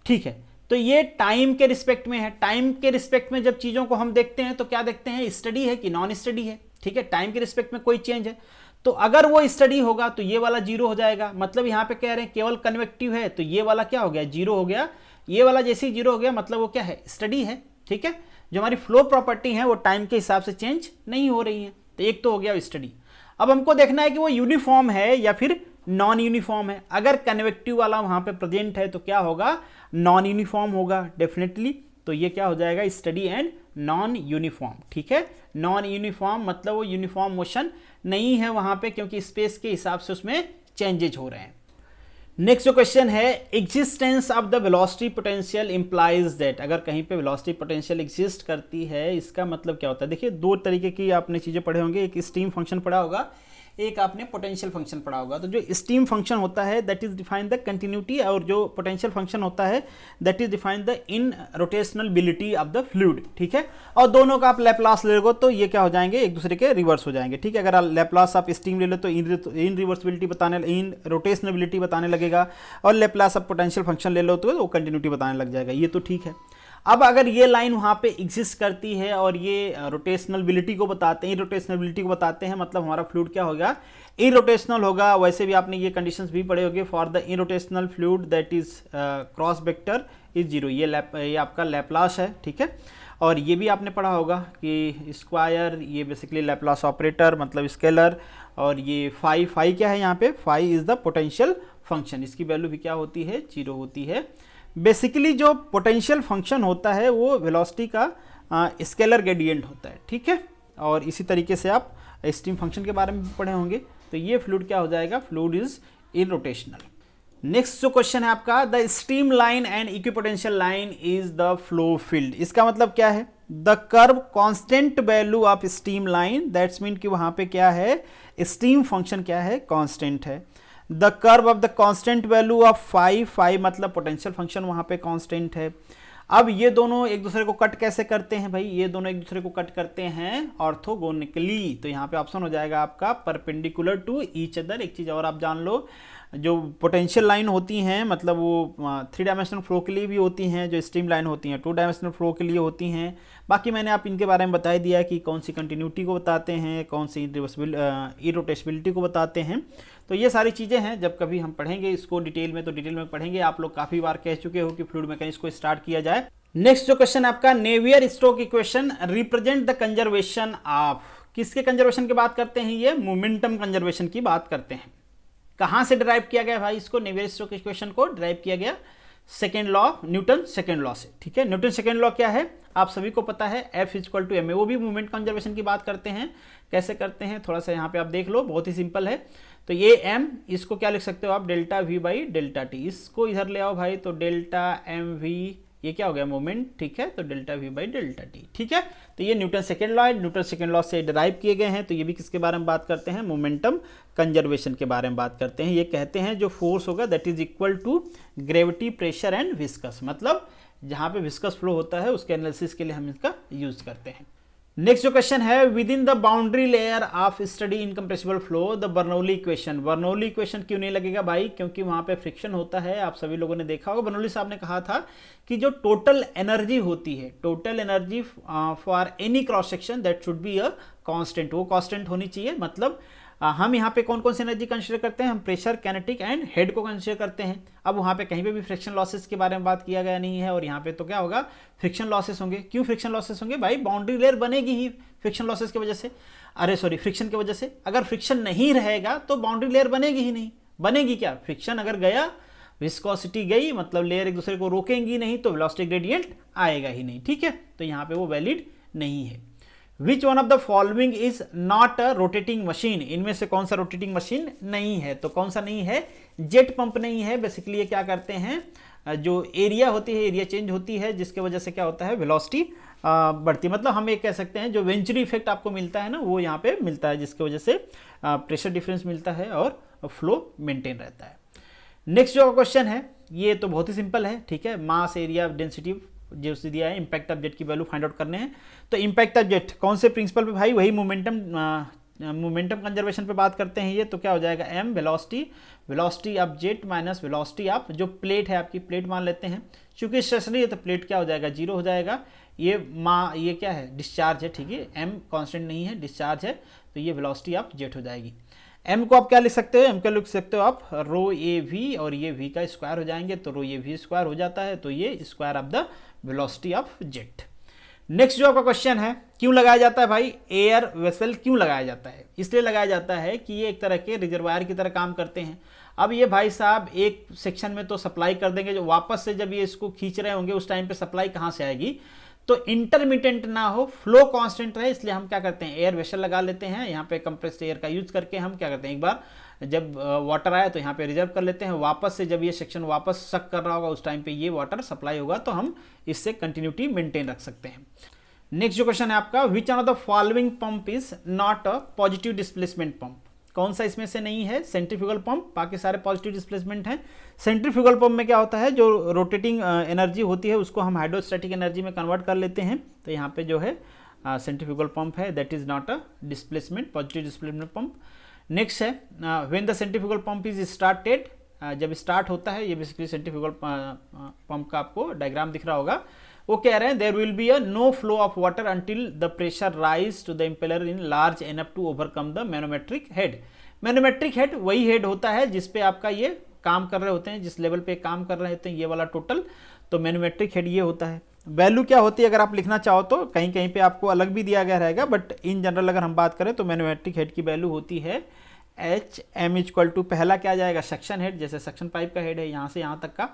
ठीक है। तो ये टाइम के रिस्पेक्ट में है। टाइम के रिस्पेक्ट में जब चीजों को हम देखते हैं तो क्या देखते हैं, स्टडी है कि नॉन स्टडी है, ठीक है। टाइम के रिस्पेक्ट में कोई चेंज है तो अगर वो स्टडी होगा तो ये वाला जीरो हो जाएगा, मतलब यहाँ पे कह रहे हैं केवल कन्वेक्टिव है तो ये वाला क्या हो गया, जीरो हो गया। ये वाला जैसे ही जीरो हो गया मतलब वो क्या है, स्टडी है। ठीक है, जो हमारी फ्लो प्रॉपर्टी है वो टाइम के हिसाब से चेंज नहीं हो रही है, तो एक तो हो गया स्टडी। अब हमको देखना है कि वो यूनिफॉर्म है या फिर नॉन यूनिफॉर्म है। अगर कन्वेक्टिव वाला वहां पे प्रेजेंट है तो क्या होगा, नॉन यूनिफॉर्म होगा डेफिनेटली। तो ये क्या हो जाएगा, स्टडी एंड नॉन यूनिफॉर्म। ठीक है, नॉन यूनिफॉर्म मतलब वो यूनिफॉर्म मोशन नहीं है वहां पे, क्योंकि स्पेस के हिसाब से उसमें चेंजेज हो रहे हैं। नेक्स्ट जो क्वेश्चन है, existence of the velocity potential implies that. अगर कहीं पे वेलोसिटी पोटेंशियल एग्जिस्ट करती है, इसका मतलब क्या होता है। देखिए दो तरीके की आपने चीजें पढ़े होंगे, एक स्टीम फंक्शन पढ़ा होगा, एक आपने पोटेंशियल फंक्शन पढ़ा होगा। तो जो स्टीम फंक्शन होता है that is define the continuity, और जो पोटेंशियल फंक्शन होता है that is define the irrotationality of the fluid. ठीक है, और दोनों का आप लैप्लास ले लो तो ये क्या हो जाएंगे, एक दूसरे के रिवर्स हो जाएंगे। ठीक है, अगर लैप्लास आप स्टीम ले लो तो इन रिवर्सिबिलिटी बताने, इन रोटेशनबिलिटी बताने लगेगा, और लैप्लास आप पोटेंशियल फंक्शन ले लो तो वो कंटिन्यूटी बताने लग जाएगा। ये तो ठीक है। अब अगर ये लाइन वहाँ पे एग्जिस्ट करती है और ये रोटेशनलिटी को बताते हैं, रोटेशनलिटी को बताते हैं, मतलब हमारा फ्लूइड क्या होगा, इरोटेशनल होगा। वैसे भी आपने ये कंडीशंस भी पढ़े होंगे, for the irrotational fluid that is cross vector is zero. ये आपका लैप्लास है। ठीक है, और ये भी आपने पढ़ा होगा कि स्क्वायर, ये बेसिकली लैप्लास ऑपरेटर मतलब स्केलर, और ये फाई क्या है यहाँ पे, phi is the potential function, इसकी वैल्यू भी क्या होती है, जीरो होती है। बेसिकली जो पोटेंशियल फंक्शन होता है वो वेलोसिटी का स्केलर ग्रेडियंट होता है। ठीक है, और इसी तरीके से आप स्टीम फंक्शन के बारे में भी पढ़े होंगे। तो ये फ्लूइड क्या हो जाएगा, फ्लूइड इज इरोटेशनल। नेक्स्ट जो क्वेश्चन है आपका, the steam line and equipotential line is the flow field. इसका मतलब क्या है, the curve constant value of steam line, that's mean कि वहां पे क्या है, स्टीम फंक्शन क्या है, कांस्टेंट है। The curve of the constant value of phi मतलब पोटेंशियल फंक्शन वहां पे कांस्टेंट है। अब ये दोनों एक दूसरे को कट कैसे करते हैं भाई, ये दोनों एक दूसरे को कट करते हैं ऑर्थोगोनिकली। तो यहाँ पे ऑप्शन हो जाएगा आपका परपेंडिकुलर टू ईच अदर। एक चीज और आप जान लो, जो पोटेंशियल लाइन होती हैं मतलब वो 3 डायमेंशनल फ्लो के लिए भी होती हैं, जो स्टीम लाइन होती हैं 2 डायमेंशनल फ्लो के लिए होती हैं। बाकी मैंने आप इनके बारे में बता दिया कि कौन सी कंटिन्यूटी को बताते हैं, कौन सी इरोटेशबिलिटी को बताते हैं। तो ये सारी चीज़ें हैं, जब कभी हम पढ़ेंगे इसको डिटेल में तो डिटेल में पढ़ेंगे। आप लोग काफ़ी बार कह चुके हो कि फ्लूइड मैकेनिक्स को स्टार्ट किया जाए। नेक्स्ट जो क्वेश्चन है आपका, Navier Stokes equation represent the conservation of. किसके कंजर्वेशन की बात करते हैं, ये मोमेंटम कंजर्वेशन की बात करते हैं। कहां से डिराइव किया गया भाई, इसको नेवियर स्टोक्स इक्वेशन को डिराइव किया गया second law, Newton second law से। ठीक है, न्यूटन सेकेंड लॉ क्या है आप सभी को पता है, F = ma। वो भी मूवमेंट कंजर्वेशन की बात करते हैं। कैसे करते हैं थोड़ा सा यहाँ पे आप देख लो, बहुत ही सिंपल है। तो ये m, इसको क्या लिख सकते हो आप, डेल्टा v/डेल्टा t। इसको इधर ले आओ भाई, तो डेल्टा mv, ये क्या हो गया मोमेंट। ठीक है, तो डेल्टा v/डेल्टा t। ठीक है, तो ये न्यूटन सेकेंड लॉ है, न्यूटन सेकेंड लॉ से डिराइव किए गए हैं। तो ये भी किसके बारे में बात करते हैं, मोमेंटम कंजर्वेशन के बारे में बात करते हैं। ये कहते हैं जो फोर्स होगा that is equal to gravity, pressure and viscous, मतलब जहां पे विस्कस फ्लो होता है उसके एनालिसिस के लिए हम इसका यूज करते हैं। नेक्स्ट जो क्वेश्चन है, with in the boundary layer of study incompressible flow the Bernoulli equation. Bernoulli equation क्यों नहीं लगेगा भाई, क्योंकि वहां पे फ्रिक्शन होता है। आप सभी लोगों ने देखा होगा, बर्नौली साहब ने कहा था कि जो टोटल एनर्जी होती है, total energy for any cross section that should be a constant, वो कांस्टेंट होनी चाहिए। मतलब हम यहाँ पे कौन कौन सी एनर्जी कंसीडर करते हैं, हम प्रेशर, काइनेटिक एंड हेड को कंसीडर करते हैं। अब वहाँ पे कहीं पे भी फ्रिक्शन लॉसेस के बारे में बात किया गया नहीं है, और यहाँ पे तो क्या होगा, फ्रिक्शन लॉसेस होंगे। क्यों फ्रिक्शन लॉसेस होंगे भाई, बाउंड्री लेयर बनेगी ही फ्रिक्शन लॉसेस की वजह से, फ्रिक्शन की वजह से। अगर फ्रिक्शन नहीं रहेगा तो बाउंड्री लेयर बनेगी ही नहीं। बनेगी क्या, फ्रिक्शन अगर गया, विस्कोसिटी गई, मतलब लेयर एक दूसरे को रोकेंगी नहीं, तो वेलोसिटी ग्रेडियंट आएगा ही नहीं। ठीक है, तो यहाँ पे वो वैलिड नहीं है। Which one of the following is not a rotating machine. इनमें से कौन सा रोटेटिंग मशीन नहीं है, तो कौन सा नहीं है, जेट पंप नहीं है। बेसिकली ये क्या करते हैं, जो एरिया होती है, एरिया चेंज होती है, जिसके वजह से क्या होता है, वेलोसिटी बढ़ती है। मतलब हम ये कह सकते हैं जो वेंचुरी इफेक्ट आपको मिलता है ना, वो यहाँ पे मिलता है, जिसकी वजह से प्रेशर डिफरेंस मिलता है और फ्लो मेंटेन रहता है। नेक्स्ट जो क्वेश्चन है ये तो बहुत ही सिंपल है। ठीक है, मास, एरिया, डेंसिटी जो दिया है, इंपैक्ट ऑफ जेट की वैल्यू फाइंड आउट करने हैं। तो इंपैक्ट ऑफ जेट कौन से प्रिंसिपल पे भाई, वही मोमेंटम कंजर्वेशन पे बात करते हैं ये। तो क्या हो जाएगा, m velocity of jet minus velocity of जो प्लेट है आपकी, प्लेट मान लेते हैं, चूंकि स्टेशनरी है तो प्लेट क्या हो जाएगा, जीरो हो जाएगा। ये क्या है, डिस्चार्ज है। ठीक है, m कांस्टेंट नहीं है, डिस्चार्ज है, तो ये वेलोसिटी ऑफ जेट हो जाएगी। m को आप क्या लिख सकते हो, m को लिख सकते हो आप रो ए वी, और ये v का स्क्वायर हो जाएंगे तो रो ए वी स्क्वायर हो जाता है, तो ये square of the velocity of jet. Next जो आपका क्वेश्चन है, क्यों लगाया जाता है भाई एयर वेसल, क्यों लगाया जाता है? इसलिए लगाया जाता है कि ये एक तरह के रिजर्वायर की तरह काम करते हैं। अब ये भाई साहब एक सेक्शन में तो सप्लाई कर देंगे, जो वापस से जब ये इसको खींच रहे होंगे उस टाइम पे सप्लाई कहाँ से आएगी, तो इंटरमिटेंट ना हो, फ्लो कांस्टेंट रहे, इसलिए हम क्या करते हैं एयर वेसल लगा लेते हैं। यहाँ पे कंप्रेस्ड एयर का यूज करके हम क्या करते हैं, एक बार जब वाटर आया तो यहाँ पे रिजर्व कर लेते हैं, वापस से जब ये सेक्शन वापस सक कर रहा होगा उस टाइम पे ये वाटर सप्लाई होगा, तो हम इससे कंटिन्यूटी मेंटेन रख सकते हैं। नेक्स्ट जो क्वेश्चन है आपका, which one of the following pump is not a positive displacement pump? कौन सा इसमें से नहीं है सेंट्रीफ्यूगल पंप, बाकी सारे पॉजिटिव डिस्प्लेसमेंट हैं। सेंट्रीफ्यूगल पंप में क्या होता है, जो रोटेटिंग एनर्जी होती है उसको हम हाइड्रोस्टैटिक एनर्जी में कन्वर्ट कर लेते हैं, तो यहाँ पे जो है सेंट्रीफ्यूगल पंप है, that is not a displacement, positive displacement pump. Next है when the centrifugal pump is started, जब स्टार्ट होता है, ये बेसिकली सेंट्रीफ्यूगल पंप का आपको डायग्राम दिख रहा होगा। वो कह रहे हैं there will be a no flow of water until the pressure rise to the impeller in large enough to overcome the manometric head. Manometric head वही हेड होता है जिसपे आपका ये काम कर रहे होते हैं, जिस लेवल पे काम कर रहे होते हैं ये वाला टोटल, तो मैनोमेट्रिक हेड ये होता है। वैल्यू क्या होती है अगर आप लिखना चाहो तो कहीं कहीं पे आपको अलग भी दिया गया रहेगा, बट इन जनरल अगर हम बात करें तो मैनोमेट्रिक हेड की वैल्यू होती है एच एम इक्वल टू, पहला क्या आ जाएगा सक्शन हेड, जैसे सक्शन पाइप का हेड है यहाँ से यहाँ तक का,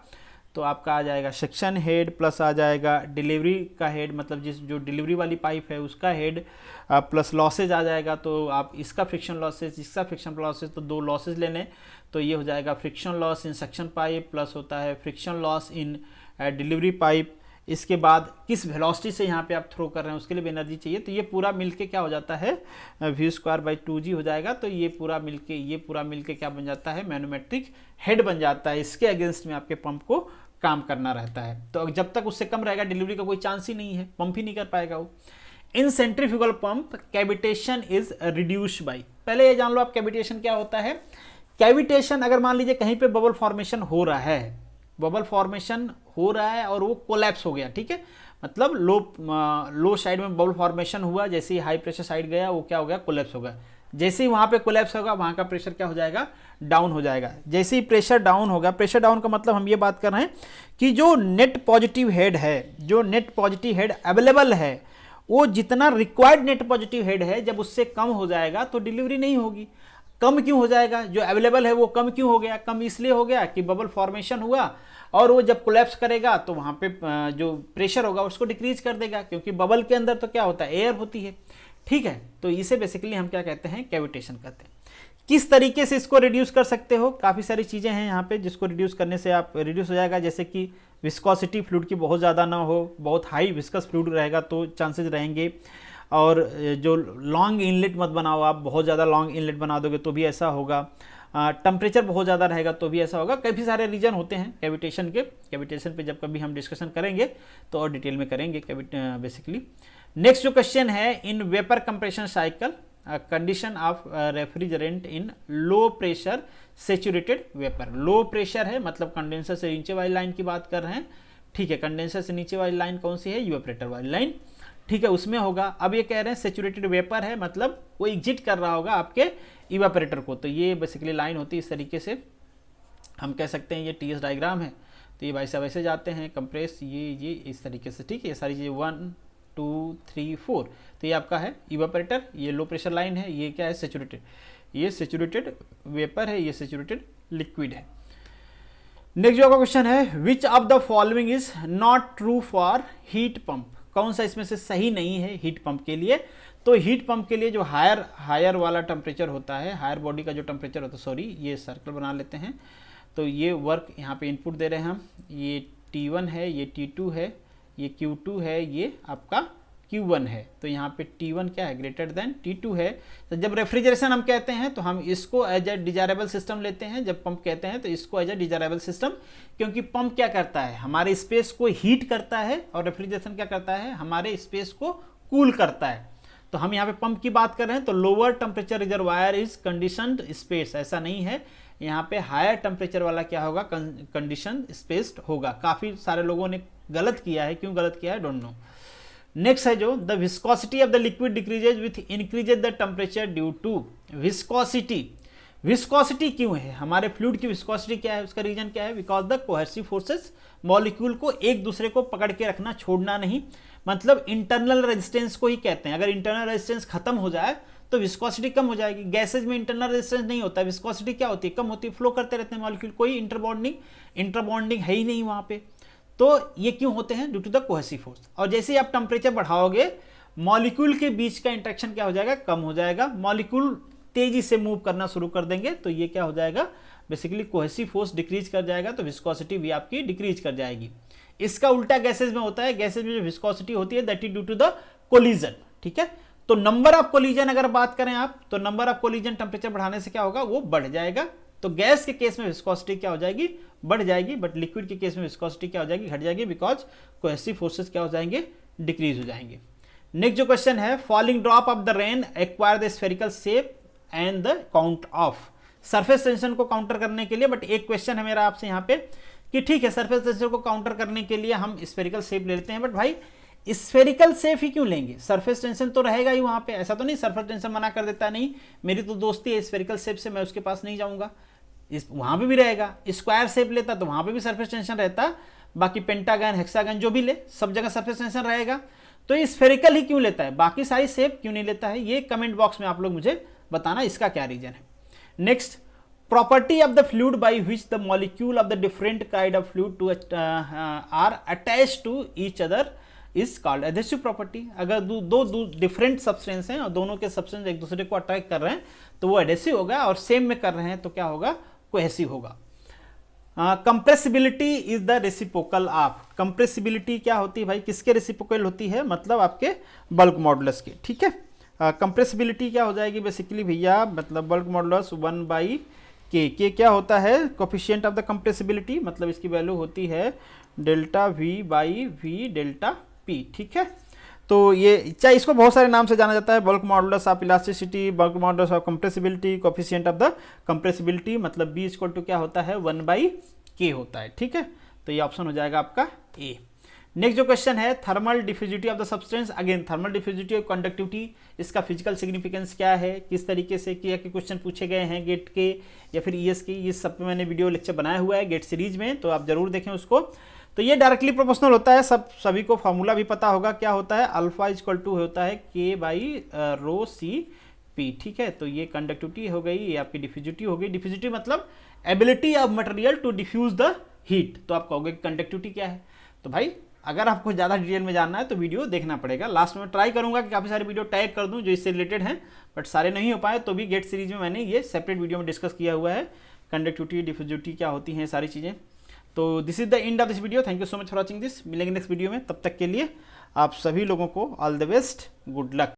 तो आपका आ जाएगा सक्शन हेड प्लस आ जाएगा डिलीवरी का हेड, मतलब जो डिलीवरी वाली पाइप है उसका हेड, प्लस लॉसेज आ जाएगा, तो आप इसका फ्रिक्शन लॉसेज इसका फ्रिक्शन लॉसेज, तो दो लॉसेज लेने, तो ये हो जाएगा friction loss in suction pipe plus होता है friction loss in delivery pipe. इसके बाद किस वेलोसिटी से यहाँ पे आप थ्रो कर रहे हैं उसके लिए भी एनर्जी चाहिए, तो ये पूरा मिलके क्या हो जाता है वी स्क्वायर बाई 2g हो जाएगा, तो ये पूरा मिलके क्या बन जाता है मैनोमेट्रिक हेड बन जाता है। इसके अगेंस्ट में आपके पंप को काम करना रहता है, तो जब तक उससे कम रहेगा डिलीवरी का कोई चांस ही नहीं है, पंप ही नहीं कर पाएगा वो। In centrifugal pump cavitation is reduced by, पहले ये जान लो आप कैविटेशन क्या होता है। कैविटेशन अगर मान लीजिए कहीं पे बबल फॉर्मेशन हो रहा है, बबल फॉर्मेशन हो रहा है और वो कोलैप्स हो गया, ठीक है, मतलब लो साइड में बबल फॉर्मेशन हुआ, जैसे ही हाई प्रेशर साइड गया वो क्या हो गया कोलैप्स हो गया, जैसे ही वहाँ पे कोलैप्स होगा वहाँ का प्रेशर क्या हो जाएगा डाउन हो जाएगा। जैसे ही प्रेशर डाउन होगा, प्रेशर डाउन का मतलब हम ये बात कर रहे हैं कि जो नेट पॉजिटिव हेड है, जो नेट पॉजिटिव हेड अवेलेबल है, वो जितना रिक्वायर्ड नेट पॉजिटिव हेड है जब उससे कम हो जाएगा तो डिलीवरी नहीं होगी। कम क्यों हो जाएगा, जो अवेलेबल है वो कम क्यों हो गया, कम इसलिए हो गया कि बबल फॉर्मेशन हुआ और वो जब कोलैप्स करेगा तो वहाँ पे जो प्रेशर होगा उसको डिक्रीज कर देगा, क्योंकि बबल के अंदर तो क्या होता है एयर होती है, ठीक है, तो इसे बेसिकली हम क्या कहते हैं कैविटेशन कहते हैं। किस तरीके से इसको रिड्यूस कर सकते हो, काफ़ी सारी चीज़ें हैं यहाँ पे जिसको रिड्यूस करने से आप रिड्यूस हो जाएगा, जैसे कि विस्कोसिटी फ्लूइड की बहुत ज़्यादा ना हो, बहुत हाई विस्कस फ्लूइड रहेगा तो चांसेस रहेंगे, और जो लॉन्ग इनलेट मत बनाओ आप, बहुत ज़्यादा लॉन्ग इनलेट बना दोगे तो भी ऐसा होगा, टेम्परेचर बहुत ज़्यादा रहेगा तो भी ऐसा होगा। काफ़ी सारे रीजन होते हैं कैविटेशन के, कैविटेशन पे जब कभी हम डिस्कशन करेंगे तो और डिटेल में करेंगे बेसिकली। नेक्स्ट जो क्वेश्चन है, in vapour compression cycle condition of refrigerant in low pressure saturated vapour. Low pressure है मतलब कंडेंसर से नीचे वाली लाइन की बात कर रहे हैं, ठीक है, कंडेंसर से नीचे वाली लाइन कौन सी है, इवेपोरेटर वाली लाइन, ठीक है, उसमें होगा। अब ये कह रहे हैं सेचुरेटेड वेपर है मतलब वो एग्जिट कर रहा होगा आपके इवेपोरेटर को, तो ये बेसिकली लाइन होती है इस तरीके से, हम कह सकते हैं ये टीएस डायग्राम है, तो ये वैसे वैसे जाते हैं कंप्रेस, ये इस तरीके से, ठीक है, ये सारी चीज़ें 1 2 3 4, तो ये आपका है इवेपोरेटर, ये लो प्रेशर लाइन है, ये क्या है सेचुरेटेड, ये सेचुरेटेड वेपर है, ये सेचुरेटेड लिक्विड है। नेक्स्ट जो आपका क्वेश्चन है, विच of the following is not true for heat pump, कौन सा इसमें से सही नहीं है हीट पंप के लिए। तो हीट पंप के लिए जो हायर वाला टेम्परेचर होता है, हायर बॉडी का जो टेम्परेचर होता है, सॉरी ये सर्कल बना लेते हैं, तो ये वर्क यहाँ पे इनपुट दे रहे हैं हम, ये T1 है, ये T2 है, ये Q2 है, ये आपका Q1 है, तो यहाँ पे T1 क्या है ग्रेटर देन T2 है। तो जब रेफ्रिजरेशन हम कहते हैं तो हम इसको एज ए डिजायरेबल सिस्टम लेते हैं, जब पंप कहते हैं तो इसको एज ए डिजायरेबल सिस्टम, क्योंकि पंप क्या करता है हमारे स्पेस को हीट करता है और रेफ्रिजरेशन क्या करता है हमारे स्पेस को कूल करता है। तो हम यहाँ पे पंप की बात कर रहे हैं तो lower temperature reservoir is conditioned space, ऐसा नहीं है, यहाँ पे हायर टेम्परेचर वाला क्या होगा कंडीशन स्पेस्ड होगा। काफ़ी सारे लोगों ने गलत किया है, क्यों गलत किया है डोंट नो। नेक्स्ट है जो the viscosity of the liquid decreases with increases the temperature due to viscosity, viscosity क्यों है, हमारे फ्लूइड की विस्कोसिटी क्या है, उसका रीजन क्या है, because the cohesive forces molecule को एक दूसरे को पकड़ के रखना, छोड़ना नहीं, मतलब इंटरनल रेजिस्टेंस को ही कहते हैं। अगर इंटरनल रेजिस्टेंस खत्म हो जाए तो विस्कोसिटी कम हो जाएगी। गैसेज में इंटरनल रेजिस्टेंस नहीं होता, विस्कोसिटी क्या होती है, कम होती है, फ्लो करते रहते हैं मॉलिक्यूल, कोई इंटरबॉन्डिंग है ही नहीं वहां पे। तो ये क्यों होते हैं, due to the cohesive force. और जैसे ही आप टेम्परेचर बढ़ाओगे मॉलिक्यूल के बीच का इंटरेक्शन क्या हो जाएगा, कम हो जाएगा, मॉलिक्यूल तेजी से मूव करना शुरू कर देंगे, तो ये क्या हो जाएगा, बेसिकली कोहेसिव फोर्स डिक्रीज कर जाएगा, तो विस्कोसिटी भी आपकी डिक्रीज कर जाएगी। इसका उल्टा गैसेज में होता है, गैसेज में जो विस्कोसिटी होती है that is due to the collision, ठीक है। तो नंबर ऑफ कोलिजन अगर बात करें आप, तो नंबर ऑफ कोलिजन टेम्परेचर बढ़ाने से क्या होगा, वो बढ़ जाएगा। तो गैस के केस में विस्कोसिटी क्या हो जाएगी, बढ़ जाएगी, बट लिक्विड के केस में विस्कोसिटी क्या हो जाएगी, घट जाएगी, बिकॉज कोहेसिव फोर्सेस क्या हो जाएंगे, डिक्रीज हो जाएंगे। नेक्स्ट जो क्वेश्चन है, falling drop of the rain acquire the spherical shape and the count of. Surface tension को काउंटर करने के लिए, बट एक क्वेश्चन है मेरा आपसे यहाँ पे कि ठीक है सरफेस टेंशन को काउंटर करने के लिए हम स्फेरिकल शेप ले लेते हैं, बट भाई स्फेरिकल शेप ही क्यों लेंगे, सरफेस टेंशन तो रहेगा ही वहां पे, ऐसा तो नहीं सरफेस टेंशन मना कर देता, नहीं मेरी तो दोस्ती है स्फेरिकल शेप से, मैं उसके पास नहीं जाऊंगा, वहां पे भी रहेगा। स्क्वायर शेप लेता तो वहां पे भी सरफेस टेंशन रहता, बाकी पेंटागन हेक्सागन जो भी ले सब जगह सरफेस टेंशन रहेगा। तो ये स्फेरिकल ही क्यों लेता है, बाकी सारी शेप क्यों नहीं लेता है, ये कमेंट बॉक्स में आप लोग मुझे बताना इसका क्या रीजन है। Next, property of the fluid by which the molecule of the different kind of fluid to are attached to each other is called adhesive property। अगर दो डिफरेंट सब्सटेंस हैं और दोनों के सब्सटेंस एक दूसरे को अट्रैक्ट कर रहे हैं तो वो एडेसिव होगा, और सेम में कर रहे हैं तो क्या होगा, कोहेसिव होगा। Compressibility is the reciprocal of, compressibility क्या होती है भाई, किसके रेसिप्रोकल होती है, मतलब आपके बल्क मॉडुलस के, ठीक है। कंप्रेसिबिलिटी क्या हो जाएगी बेसिकली भैया, मतलब बल्क मॉडुलस 1 के क्या होता है, कोफिशिएंट ऑफ द कंप्रेसिबिलिटी, मतलब इसकी वैल्यू होती है delta we by we delta P, ठीक है। तो ये चाहे इसको बहुत सारे नाम से जाना जाता है, bulk modulus of elasticity, bulk modulus of compressibility, coefficient of the compressibility, मतलब बी इक्वल टू क्या होता है, 1/k होता है, ठीक है। तो ये ऑप्शन हो जाएगा आपका ए। नेक्स्ट जो क्वेश्चन है, thermal diffusivity of the substance, again thermal diffusivity और कंडक्टिविटी, इसका फिजिकल सिग्निफिकेंस क्या है, किस तरीके से किया के क्वेश्चन पूछे गए हैं गेट के या फिर ईएस के, ये सब पे मैंने वीडियो लेक्चर बनाया हुआ है गेट सीरीज में, तो आप जरूर देखें उसको। तो ये डायरेक्टली प्रोपोर्शनल होता है, सभी को फॉर्मूला भी पता होगा, क्या होता है, अल्फा इक्वल टू होता है के बाई रो सी पी, ठीक है। तो ये कंडक्टिविटी हो गई, ये आपकी डिफ्यूजिविटी हो गई। डिफ्यूजिविटी मतलब ability of material to diffuse the heat, तो आप कहोगे कंडक्टिविटी क्या है। तो भाई अगर आपको ज़्यादा डिटेल में जानना है तो वीडियो देखना पड़ेगा, लास्ट में ट्राई करूंगा कि काफ़ी सारे वीडियो टैग कर दूं जो इससे रिलेटेड हैं, बट सारे नहीं हो पाए, तो भी गेट सीरीज में मैंने ये सेपरेट वीडियो में डिस्कस किया हुआ है, कंडक्टिविटी डिफ्यूजिविटी क्या होती हैं सारी चीज़ें। तो this is the end of this video, thank you so much for watching this, मिलेंगे नेक्स्ट वीडियो में, तब तक के लिए आप सभी लोगों को all the best, good luck.